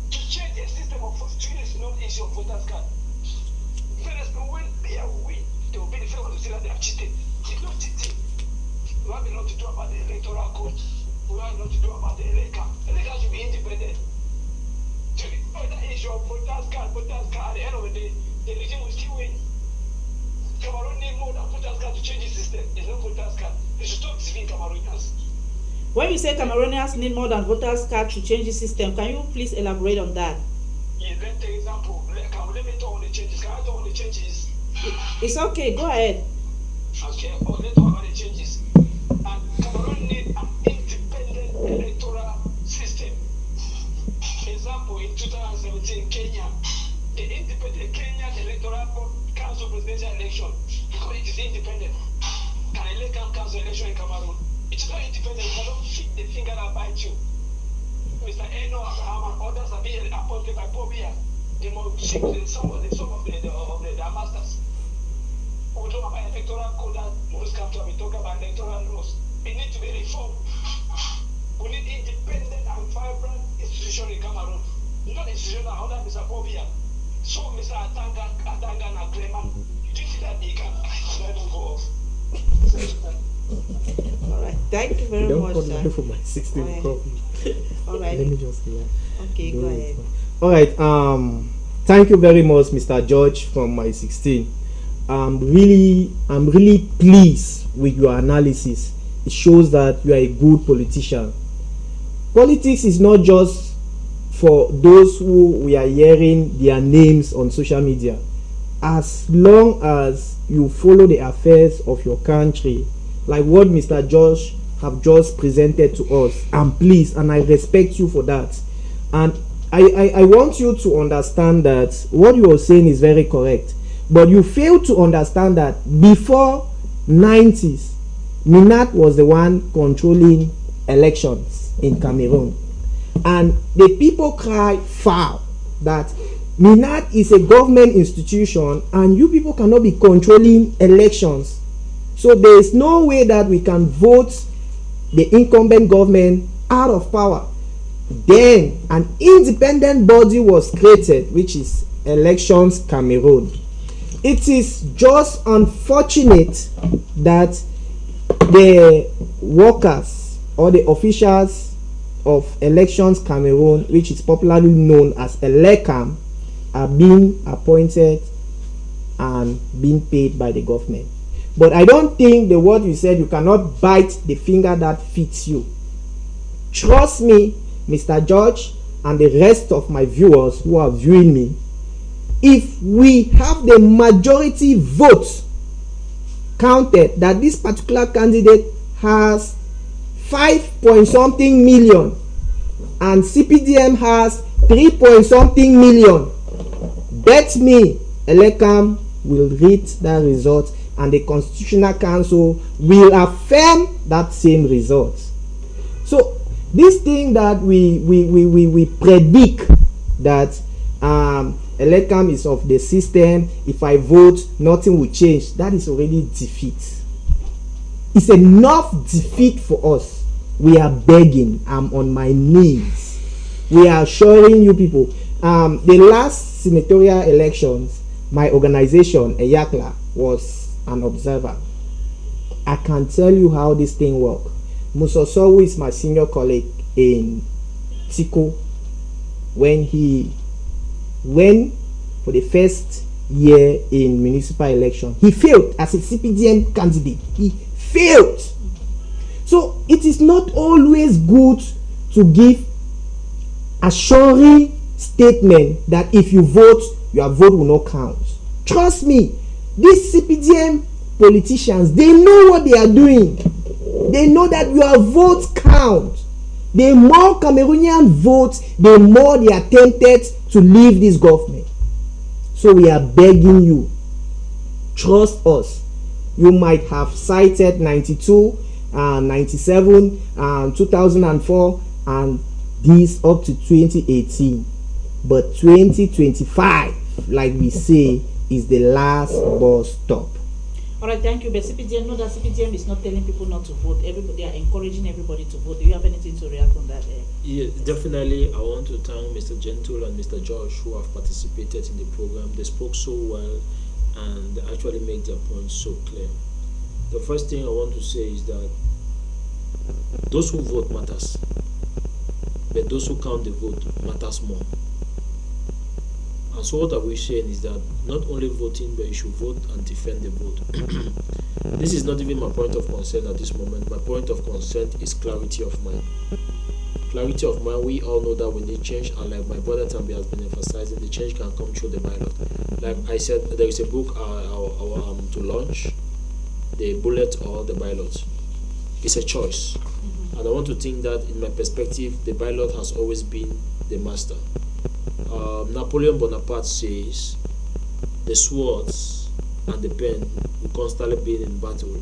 To change the system of 42 years is not issue of voters card. When they are win, they will be the first one to say that they have cheated. It's not cheating. We have a lot to do about the electoral code. We have a lot to do about the election. Election should be independent. So the other issue of voters card, at the end of the day, the regime will still win. Cameroon need more than voters card to change the system. There's no voters card. They should stop deceiving Cameroonians. When you say Cameroonians need more than voters card to change the system, can you please elaborate on that? Yeah, let's take example. Let me talk on the changes. Can I talk on the changes? It's okay, go ahead. Okay, let's talk about the changes. And Cameroon need an independent electoral system. Example, in 2017, Kenya, the independent Kenyan Electoral Council presidential election, because it is independent, can elect council election in Cameroon. It's not independent. You cannot fit the finger that bites you. Mr. Eno, Abraham, and others are being appointed by Pobia. They must seek some of the masters. We talk about electoral code that most countries we talk about electoral laws. It needs to be reformed. We need independent and vibrant institution in Cameroon. Not institution under Mr. Pobia. So Mr. Atanga and Clement, you think that they can let them go off? All right. Thank you very Don't much, call sir. me for my 16th Alright. coffee. All right. Let me just Okay, go ahead. All right. Thank you very much, Mr. George from my 16. I'm really pleased with your analysis. It shows that you are a good politician. Politics is not just for those who we are hearing their names on social media. As long as you follow the affairs of your country, like what Mr. Josh have just presented to us, I'm pleased and I respect you for that. And I want you to understand that what you are saying is very correct, but you fail to understand that before 90s, Minat was the one controlling elections in Cameroon, and the people cry foul that Minat is a government institution and you people cannot be controlling elections. So there is no way that we can vote the incumbent government out of power. Then an independent body was created, which is Elections Cameroon. It is just unfortunate that the workers or the officials of Elections Cameroon, which is popularly known as Elecam, are being appointed and being paid by the government. But I don't think the word you said, you cannot bite the finger that fits you. Trust me, Mr. George, and the rest of my viewers who are viewing me, if we have the majority vote counted that this particular candidate has 5 point something million and CPDM has 3 point something million, bet me Elecam will read that result and the Constitutional Council will affirm that same result. So this thing that we predict that Elecam is of the system, if I vote nothing will change, that is already defeat. It's enough defeat for us. We are begging. I'm on my knees. We are assuring you people. The last senatorial elections, my organization, Eyakla, was an observer. I can tell you how this thing works. Musoso, who is my senior colleague in Tiko, when he went for the first year in municipal election, he failed as a CPDM candidate. He failed. So it is not always good to give assuring statement that if you vote, your vote will not count. Trust me, these CPDM politicians, they know what they are doing. They know that your votes count. The more Cameroonian votes, the more they are tempted to leave this government. So we are begging you, trust us. You might have cited 92, 97, 2004, and this up to 2018. But 2025, like we say, is the last bus stop. All right, thank you. But CPDM, know that CPDM is not telling people not to vote. Everybody, they are encouraging everybody to vote. Do you have anything to react on that? Yeah, definitely. I want to thank Mr. Gentle and Mr. Josh who have participated in the program. They spoke so well and they actually made their points so clear. The first thing I want to say is that those who vote matters, but those who count the vote matters more. And so what are we saying is that not only voting, but you should vote and defend the vote. This is not even my point of concern at this moment. My point of concern is clarity of mind. Clarity of mind, we all know that we need change, and like my brother Tambi has been emphasizing, the change can come through the ballot. Like I said, there is a book to launch, the bullet or the ballot. It's a choice. And I want to think that in my perspective, the ballot has always been the master. Napoleon Bonaparte says the swords and the pen will constantly be in battle,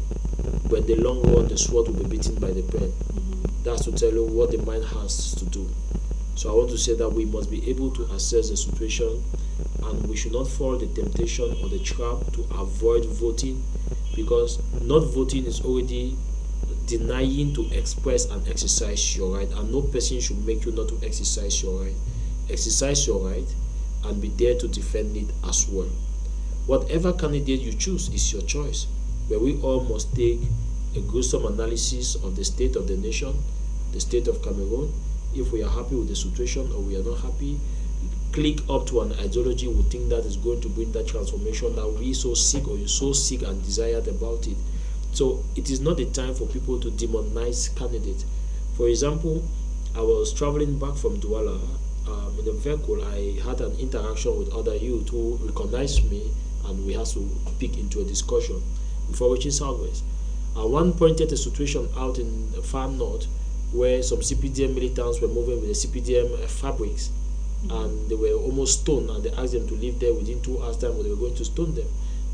but in the long run the sword will be beaten by the pen. That's to tell you what the mind has to do. So I want to say that we must be able to assess the situation, and we should not fall the temptation or the trap to avoid voting, because not voting is already denying to express and exercise your right, and no person should make you not to exercise your right. Exercise your right and be there to defend it as well. Whatever candidate you choose is your choice, but we all must take a gruesome analysis of the state of the nation, the state of Cameroon. If we are happy with the situation or we are not happy, click up to an ideology we think that is going to bring that transformation that we so seek, or you so seek and desired about it. So it is not the time for people to demonize candidates. For example, I was traveling back from Douala. In a vehicle, I had an interaction with other youth who recognized me, and we had to pick into a discussion before reaching Southwest. One pointed a situation out in the far north where some CPDM militants were moving with the CPDM fabrics, and they were almost stoned, and they asked them to leave there within 2 hours time, or they were going to stone them.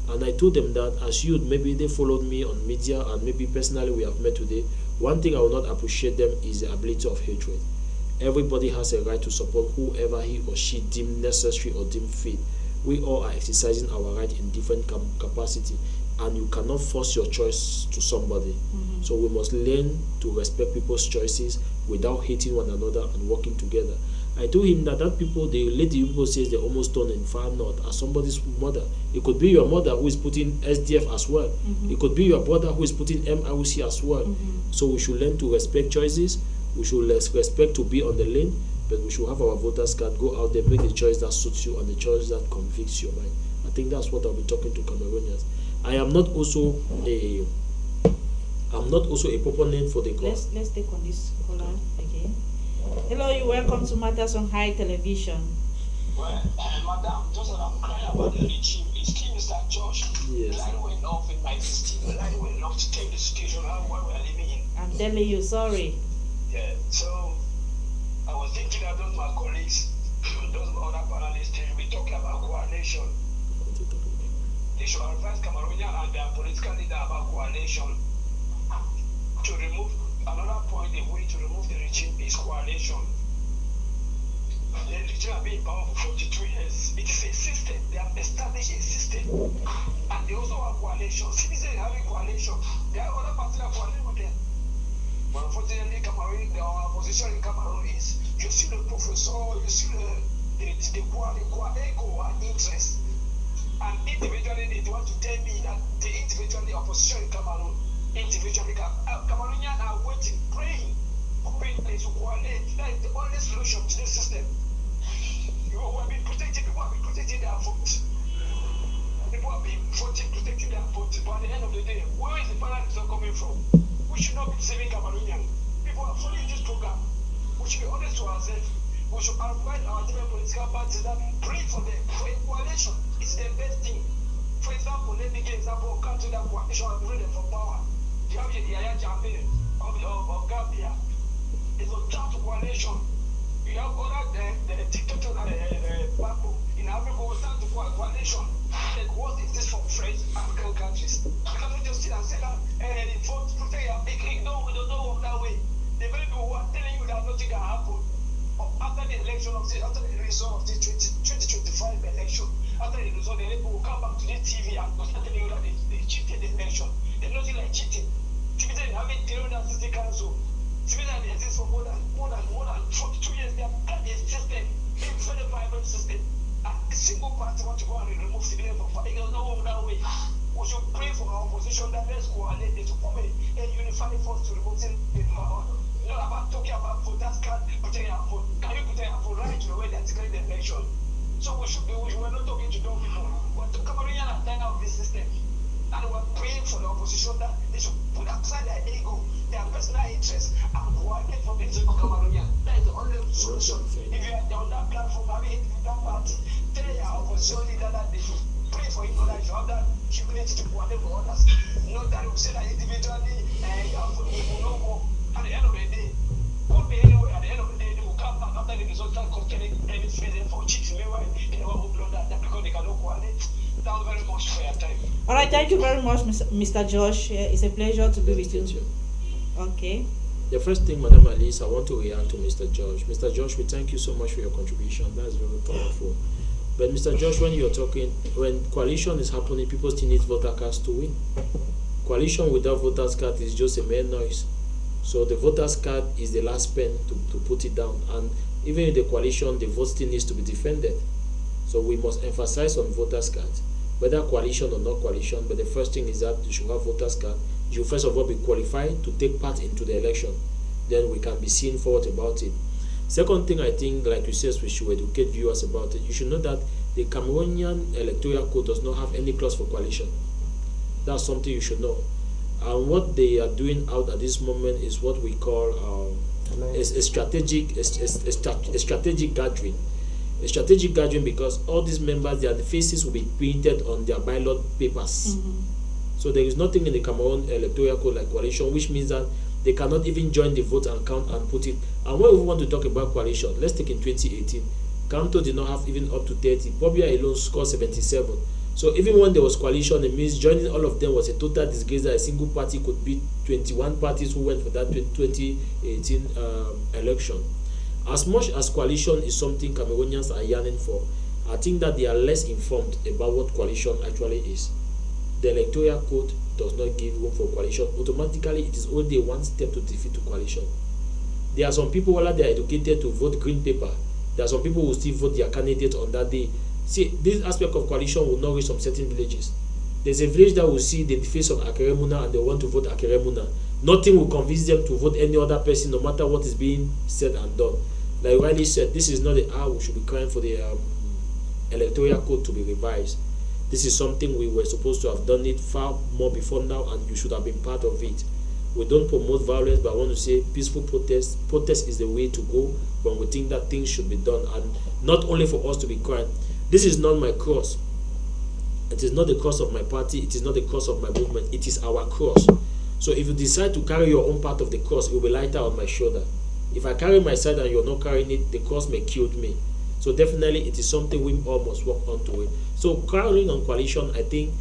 And I told them that as youth, maybe they followed me on media, and maybe personally we have met today. One thing I will not appreciate them is the ability of hatred. Everybody has a right to support whoever he or she deemed necessary or deemed fit. We all are exercising our right in different capacity, and you cannot force your choice to somebody. So we must learn to respect people's choices without hating one another and working together. I told him that people, the lady people says they're almost done in far north as somebody's mother. It could be your mother who is putting SDF as well. It could be your brother who is putting MIOC as well. So we should learn to respect choices. We should respect to be on the lane, but we should have our voters card, go out there, make the choice that suits you and the choice that convicts your mind. I think that's what I'll be talking to Cameroonians. I am not also a proponent for the cause. Let's take on this caller again. Hello, you welcome to Matters on High Television. Well, madam, just as I'm crying about the regime, it's still Mr. Josh. Yes. Line went off in my system. Line went off to take the situation out where we are living in. I'm telling you, sorry. Yeah, so I was thinking of those my colleagues, those other panelists, they will be talking about coalition. They should advise Cameroonian and their political leader about coalition. To remove another point, the way to remove the regime is coalition. The regime have been in power for 42 years. It is a system. They have established a system. And they also have coalition. Citizens having coalition. There are other parties that coalition with them. But unfortunately, Cameroon, our position in Cameroon is you see the professor, you see the Quadeco and interest. And individually, they want to tell me that the individual opposition in Cameroon, individually, Cameroonians are waiting, praying, hoping they should coalesce. That is the only solution to this system. You know, we have been protecting, people have been protecting their votes. People have been voting, protecting their votes. But at the end of the day, where is the balance coming from? We should not be deceiving Cameroonians. People are following this program. We should be honest to ourselves. We should advise our different political parties that pray for them, for a coalition. It's the best thing. For example, let me give an example of country that coalition has bring them for power. You have the Yaya Jammeh of Gambia. It's a draft coalition. You have other the dictators back in Africa will start to coalition. Like, what is this for French African countries? You cannot just sit and say that the vote protect your no, we don't know that way. The very people who are telling you that nothing can happen after the election of after the result of the 2025 election, after the result, the people will come back to the TV and start telling you that they cheated the election. There's nothing like cheating. Citizens having 360 council. Citizens exist for more than 42 years. They have got a system, a very vibrant system. And a single party want to go and remove civilians from power. It does not work that way. We should pray for our opposition that let's coalesce to form a unified force to remove them in power. Not about talking about voters card, protect your vote. Can you protect your vote right to the way that's declaring the election? So we were not talking to dumb people. We're talking Cameroonians are tired of this system. And we're praying for the opposition that they should put aside their ego, their personal interests, and coordinate for the sake of Cameroonians. That is the only solution. If you are on that platform, having that party, tell your opposition leader that they should pray for him, that you have that humility to coordinate for others. Not that you say that individually, you have to no more. At the end of the day, won't be anywhere. At the end of the day, they will come back after the result and containing any reason for cheating. Meanwhile, they never will blow that because they cannot coordinate. Thank you very much for your time. All right, thank you very much, Mr. Josh. It's a pleasure to be with you. Okay. The first thing, Madam Alice, I want to react to Mr. Josh. Mr. Josh, we thank you so much for your contribution. That's very powerful. But Mr. Josh, when you're talking, when coalition is happening, people still need voter cards to win. Coalition without voters card is just a mere noise. So the voters card is the last pen to put it down. And even in the coalition, the vote still needs to be defended. So we must emphasize on voters cards, whether coalition or not coalition. But the first thing is that you should have voters card. you first of all be qualified to take part into the election. Then we can be seen forward about it. Second thing, I think, like you said, we should educate viewers about it. You should know that the Cameroonian electoral code does not have any clause for coalition. That's something you should know. And what they are doing out at this moment is what we call a strategic gathering. A strategic gathering, because all these members, their faces will be printed on their ballot papers. So there is nothing in the Cameroon electoral code like coalition, which means that they cannot even join the vote and count and put it. And when we want to talk about coalition, let's take in 2018, Kanto did not have even up to 30. Pobia alone scored 77. So even when there was coalition, it means joining all of them was a total disgrace that a single party could beat 21 parties who went for that 2018 election. As much as coalition is something Cameroonians are yearning for, I think that they are less informed about what coalition actually is. The electoral code does not give room for coalition. Automatically, it is only one step to defeat to coalition. There are some people, whether they are educated, to vote green paper. There are some people who still vote their candidate on that day. See, this aspect of coalition will not reach some certain villages. There's a village that will see the face of Akeremuna and they want to vote Akeremuna. Nothing will convince them to vote any other person, no matter what is being said and done. Like Riley said, this is not the hour we should be crying for the electoral code to be revised. This is something we were supposed to have done it far more before now, and you should have been part of it. We don't promote violence, but I want to say peaceful protest. Protest is the way to go when we think that things should be done, and not only for us to be crying. This is not my cross. It is not the cross of my party. It is not the cross of my movement. It is our cross. So if you decide to carry your own part of the cross, it will be lighter on my shoulder. If I carry my side and you're not carrying it, the cross may kill me. So definitely it is something we all must work onto it. So carrying on coalition, I think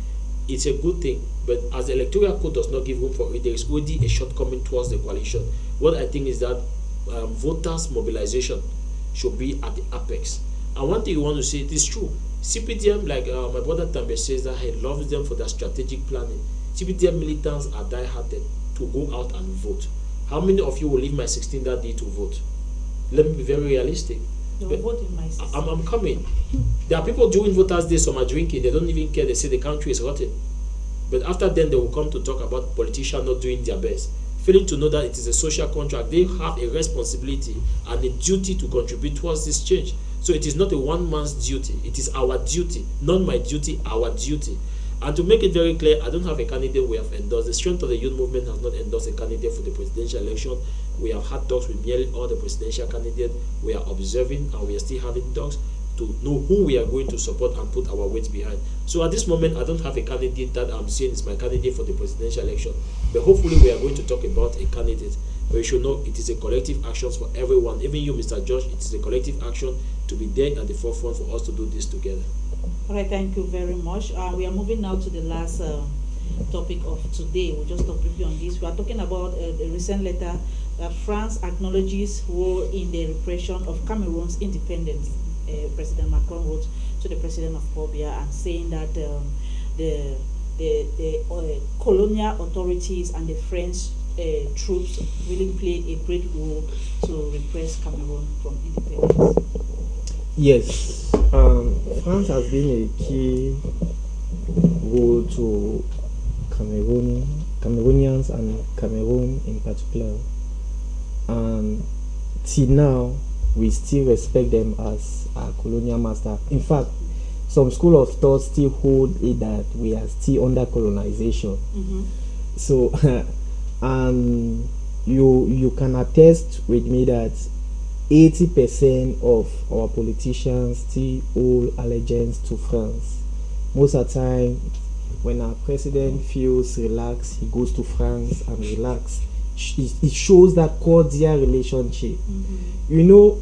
it's a good thing. But as the electoral code does not give room for it, there is already a shortcoming towards the coalition. What I think is that voters' mobilization should be at the apex. And one thing you want to say, it is true. CPDM, like my brother Tambe says, that he loves them for their strategic planning. CPDM militants are die-hearted to go out and vote. How many of you will leave my 16 that day to vote? Let me be very realistic. I'm coming. There are people doing Voters' Day, some are drinking, they don't even care, they say the country is rotten. But after then, they will come to talk about politicians not doing their best, failing to know that it is a social contract. They have a responsibility and a duty to contribute towards this change. So it is not a one man's duty, it is our duty, not my duty, our duty. And to make it very clear, I don't have a candidate we have endorsed. The Strength of the Youth Movement has not endorsed a candidate for the presidential election. We have had talks with nearly all the presidential candidates. We are observing and we are still having talks to know who we are going to support and put our weight behind. So at this moment, I don't have a candidate that I'm saying is my candidate for the presidential election. But hopefully we are going to talk about a candidate. But you should know it is a collective action for everyone. Even you, Mr. Josh, it is a collective action to be there at the forefront for us to do this together. All right, thank you very much. We are moving now to the last topic of today. We'll just talk briefly on this. We are talking about the recent letter that France acknowledges role in the repression of Cameroon's independence. President Macron wrote to the president of Pobia and saying that the colonial authorities and the French troops really played a great role to repress Cameroon from independence. Yes, France has been a key role to Cameroonians and Cameroon in particular. And till now, we still respect them as our colonial master. In fact, some school of thought still hold it that we are still under colonization. So, and you can attest with me that 80% of our politicians still owe allegiance to France. Most of the time, when our president feels relaxed, he goes to France and relax. It shows that cordial relationship. You know,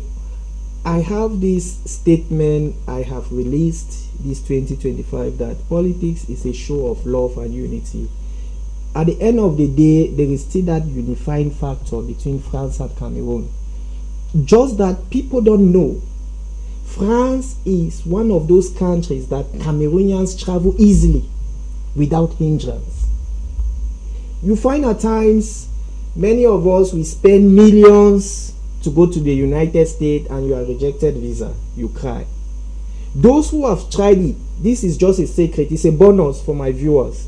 I have this statement I have released this 2025 that politics is a show of love and unity. At the end of the day, there is still that unifying factor between France and Cameroon. Just that people don't know. France is one of those countries that Cameroonians travel easily without hindrance. You find at times many of us, we spend millions to go to the United States and you are rejected visa, you cry. Those who have tried it, this is just a secret, it's a bonus for my viewers.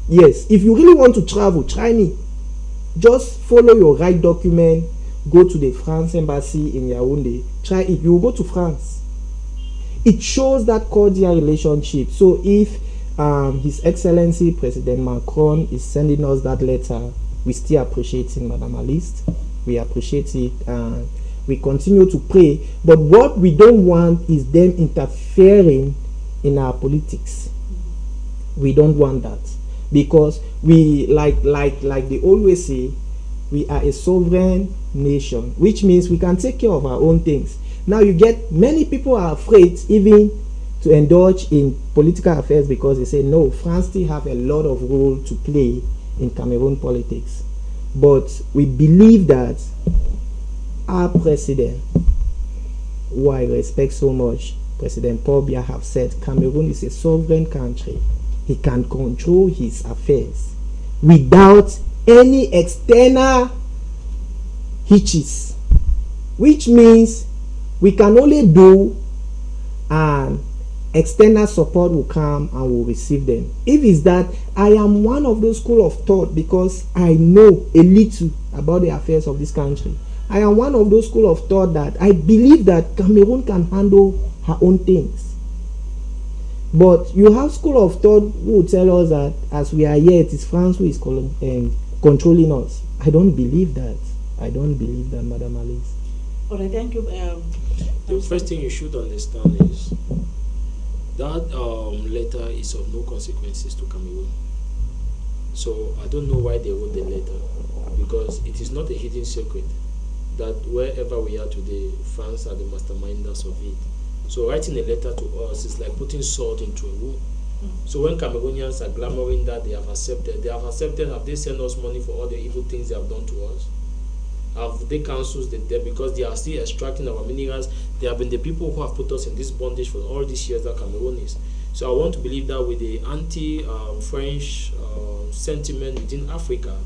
Yes, if you really want to travel, try me. Just follow your right document, go to the France embassy in Yaoundé, try it, you will go to France. It shows that cordial relationship. So if His Excellency President Macron is sending us that letter, we still appreciate it, Madam Alice. We appreciate it, and we continue to pray. But what we don't want is them interfering in our politics. We don't want that, because we like they always say, we are a sovereign nation, which means we can take care of our own things. Now you get many people are afraid even to indulge in political affairs because they say no, France still have a lot of role to play in Cameroon politics. But we believe that our president, who I respect so much, President Paul Biya, have said Cameroon is a sovereign country. He can control his affairs without any external hitches, which means we can only do and external support will come and will receive them. If it's that, I am one of those school of thought, because I know a little about the affairs of this country. I am one of those school of thought that I believe that Cameroon can handle her own things. But you have school of thought who will tell us that as we are here, it is France who is controlling us. I don't believe that. I don't believe that, Madam Alice. All right, thank you. The first thing you should understand is that letter is of no consequences to Cameroon. So I don't know why they wrote the letter, because it is not a hidden secret that wherever we are today, France are the masterminders of it. So writing a letter to us is like putting salt into a wound. So when Cameroonians are glamoring that they have accepted, have they sent us money for all the evil things they have done to us? Have they cancelled the debt because they are still extracting our minerals? They have been the people who have put us in this bondage for all these years that Cameroon is. So I want to believe that with the anti-French sentiment within Africa,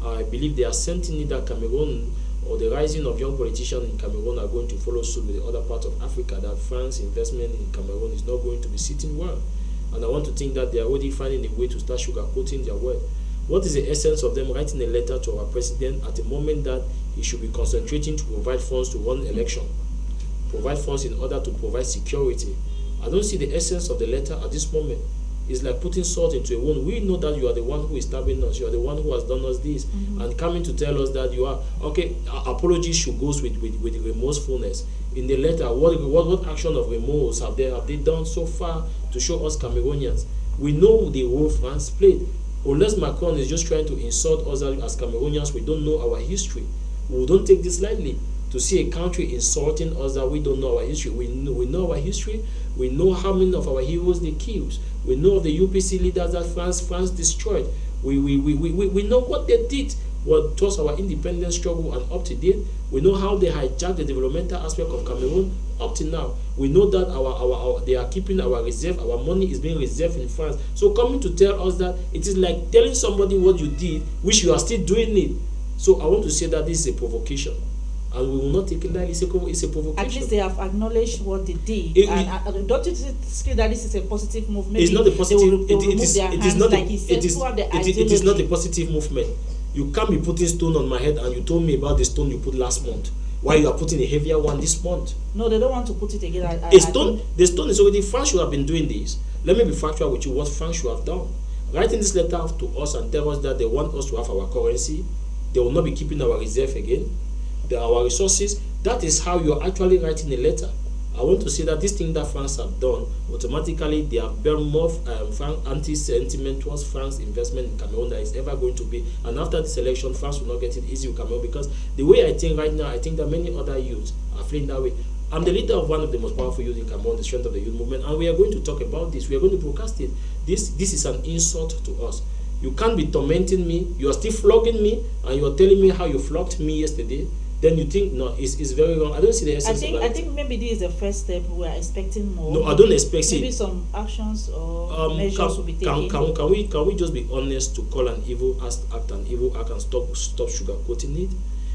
I believe they are sensing that Cameroon, or the rising of young politicians in Cameroon, are going to follow suit with the other parts of Africa, that France investment in Cameroon is not going to be sitting well. And I want to think that they are already finding a way to start sugarcoating their word. What is the essence of them writing a letter to our president at the moment that he should be concentrating to provide funds to run election, provide funds in order to provide security? I don't see the essence of the letter at this moment. It's like putting salt into a wound. We know that you are the one who is stabbing us. You are the one who has done us this. And coming to tell us that you are, okay, apologies should go with remorsefulness. In the letter, what action of remorse have they done so far to show us Cameroonians? We know the role France played. Unless Macron is just trying to insult us as Cameroonians, we don't know our history. We don't take this lightly. To see a country insulting us that we don't know our history. We know our history. We know how many of our heroes they killed. We know of the UPC leaders that France destroyed. We know what they did, what was our independence struggle, and up to date, we know how they hijacked the developmental aspect of Cameroon up to now. We know that our they are keeping our reserve, our money is being reserved in France. So coming to tell us that, it is like telling somebody what you did, which you are still doing it. So I want to say that this is a provocation. And we will not take it lightly. It's a provocation. At least they have acknowledged what they did. Don't you think that this is a positive movement? It's not a positive. It is not a positive movement. You can't be putting stone on my head, and you told me about the stone you put last month. Why you are putting a heavier one this month? No, they don't want to put it again. The stone is already. France should have been doing this. Let me be factual with you. What France should have done: writing this letter to us and tell us that they want us to have our currency. They will not be keeping our reserve again. Our resources. That is how you are actually writing a letter. I want to say that this thing that France have done, automatically they have built more anti-sentiment towards France investment in Cameroon that is ever going to be. And after this election, France will not get it easy with Cameroon, because the way I think right now, I think that many other youths are feeling that way. I'm the leader of one of the most powerful youth in Cameroon, the strength of the youth movement, and we are going to talk about this. We are going to broadcast it. This is an insult to us. You can't be tormenting me. You are still flogging me, and you are telling me how you flogged me yesterday. Then you think, no, it's very wrong. I don't see the essence of that. I think maybe this is the first step. We are expecting more. No, I don't expect it. Maybe some actions or measures will be taken. Can we just be honest to call an evil act an evil act and stop sugarcoating it?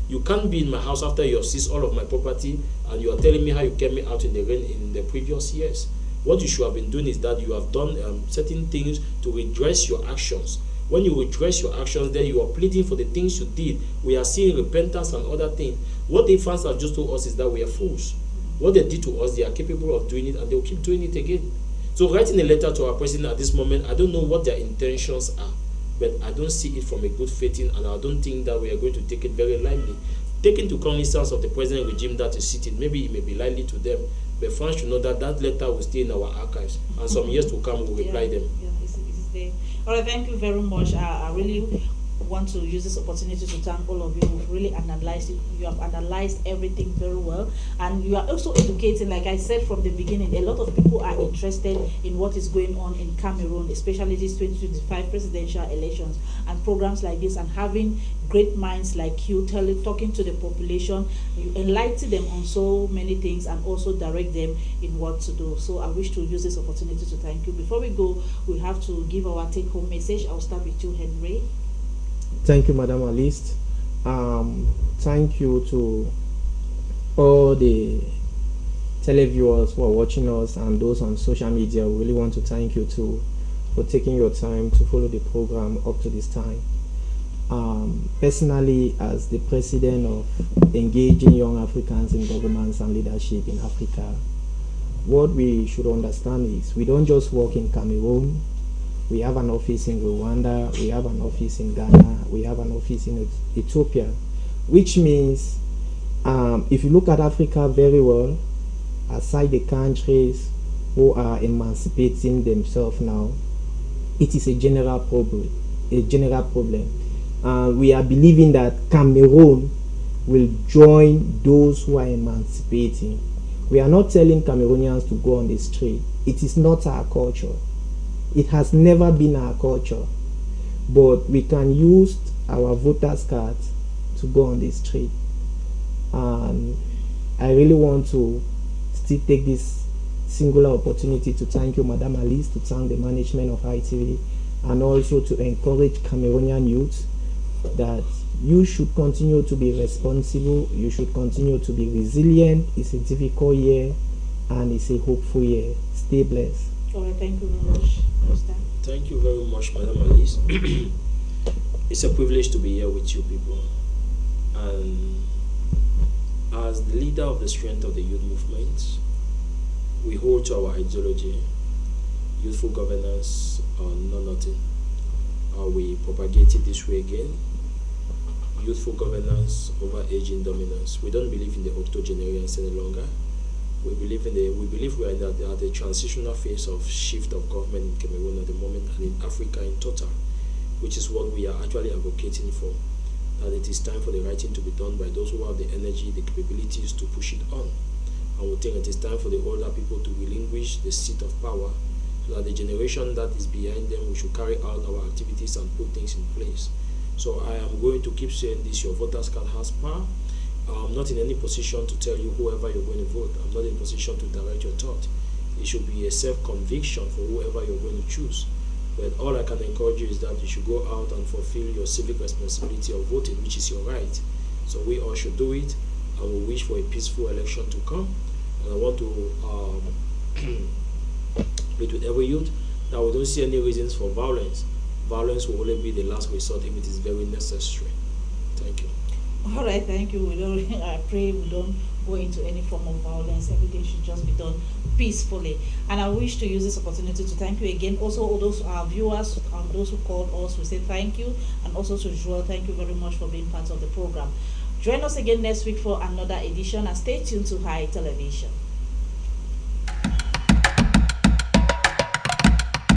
You can't be in my house after you have seized all of my property and you are telling me how you kept me out in the rain in the previous years. What you should have been doing is that you have done certain things to redress your actions. When you redress your actions, then you are pleading for the things you did. We are seeing repentance and other things. What the fans have just told us is that we are fools. What they did to us, they are capable of doing it, and they'll keep doing it again. So writing a letter to our president at this moment, I don't know what their intentions are, but I don't see it from a good faith in, and I don't think that we are going to take it very lightly. Taking to cognizance of the present regime that is sitting, maybe it may be lightly to them, but France should know that that letter will stay in our archives, and some years to come we'll reply them. Yeah, it's there. All right, thank you very much. I really want to use this opportunity to thank all of you who've really analyzed it. You have analyzed everything very well, and you are also educating. Like I said from the beginning, a lot of people are interested in what is going on in Cameroon, especially these 2025 presidential elections, and programs like this, and having great minds like you talking to the population. You enlighten them on so many things and also direct them in what to do. So I wish to use this opportunity to thank you. Before we go, we have to give our take-home message. I'll start with you, Henry. Thank you, Madam Alice. Thank you to all the televiewers who are watching us and those on social media. We really want to thank you too for taking your time to follow the program up to this time. Personally, as the president of Engaging Young Africans in Governance and Leadership in Africa, what we should understand is we don't just work in Cameroon. We have an office in Rwanda, we have an office in Ghana, we have an office in Ethiopia, which means if you look at Africa very well, aside the countries who are emancipating themselves now, it is a general problem. We are believing that Cameroon will join those who are emancipating. We are not telling Cameroonians to go on the street. It is not our culture. It has never been our culture, but we can use our voters' cards to go on the street. And I really want to still take this singular opportunity to thank you, Madam Alice, to thank the management of Hitv, and also to encourage Cameroonian youth that you should continue to be responsible, you should continue to be resilient. It's a difficult year and it's a hopeful year. Stay blessed. All right, thank you very much. Thank you very much, Madam Alice. It's a privilege to be here with you people. And as the leader of the strength of the youth movement, we hold to our ideology, youthful governance, no nothing. We propagate it this way again. Youthful governance over aging dominance. We don't believe in the octogenarians any longer. We believe we are at the transitional phase of shift of government in Cameroon at the moment and in Africa in total, which is what we are actually advocating for. That it is time for the right thing to be done by those who have the energy, the capabilities to push it on. And we think it is time for the older people to relinquish the seat of power, so that the generation that is behind them, we should carry out our activities and put things in place. So I am going to keep saying this: your voters card has power. I'm not in any position to tell you whoever you're going to vote. I'm not in a position to direct your thought. It should be a self-conviction for whoever you're going to choose. But all I can encourage you is that you should go out and fulfill your civic responsibility of voting, which is your right. So we all should do it, and we wish for a peaceful election to come. And I want to plead with every youth that we don't see any reasons for violence. Violence will only be the last resort if it is very necessary. Thank you. All right, thank you. I pray we don't go into any form of violence. Everything should just be done peacefully. And I wish to use this opportunity to thank you again. Also, all those viewers and those who called us, we say thank you. And also to Joel, thank you very much for being part of the program. Join us again next week for another edition, and stay tuned to High Television.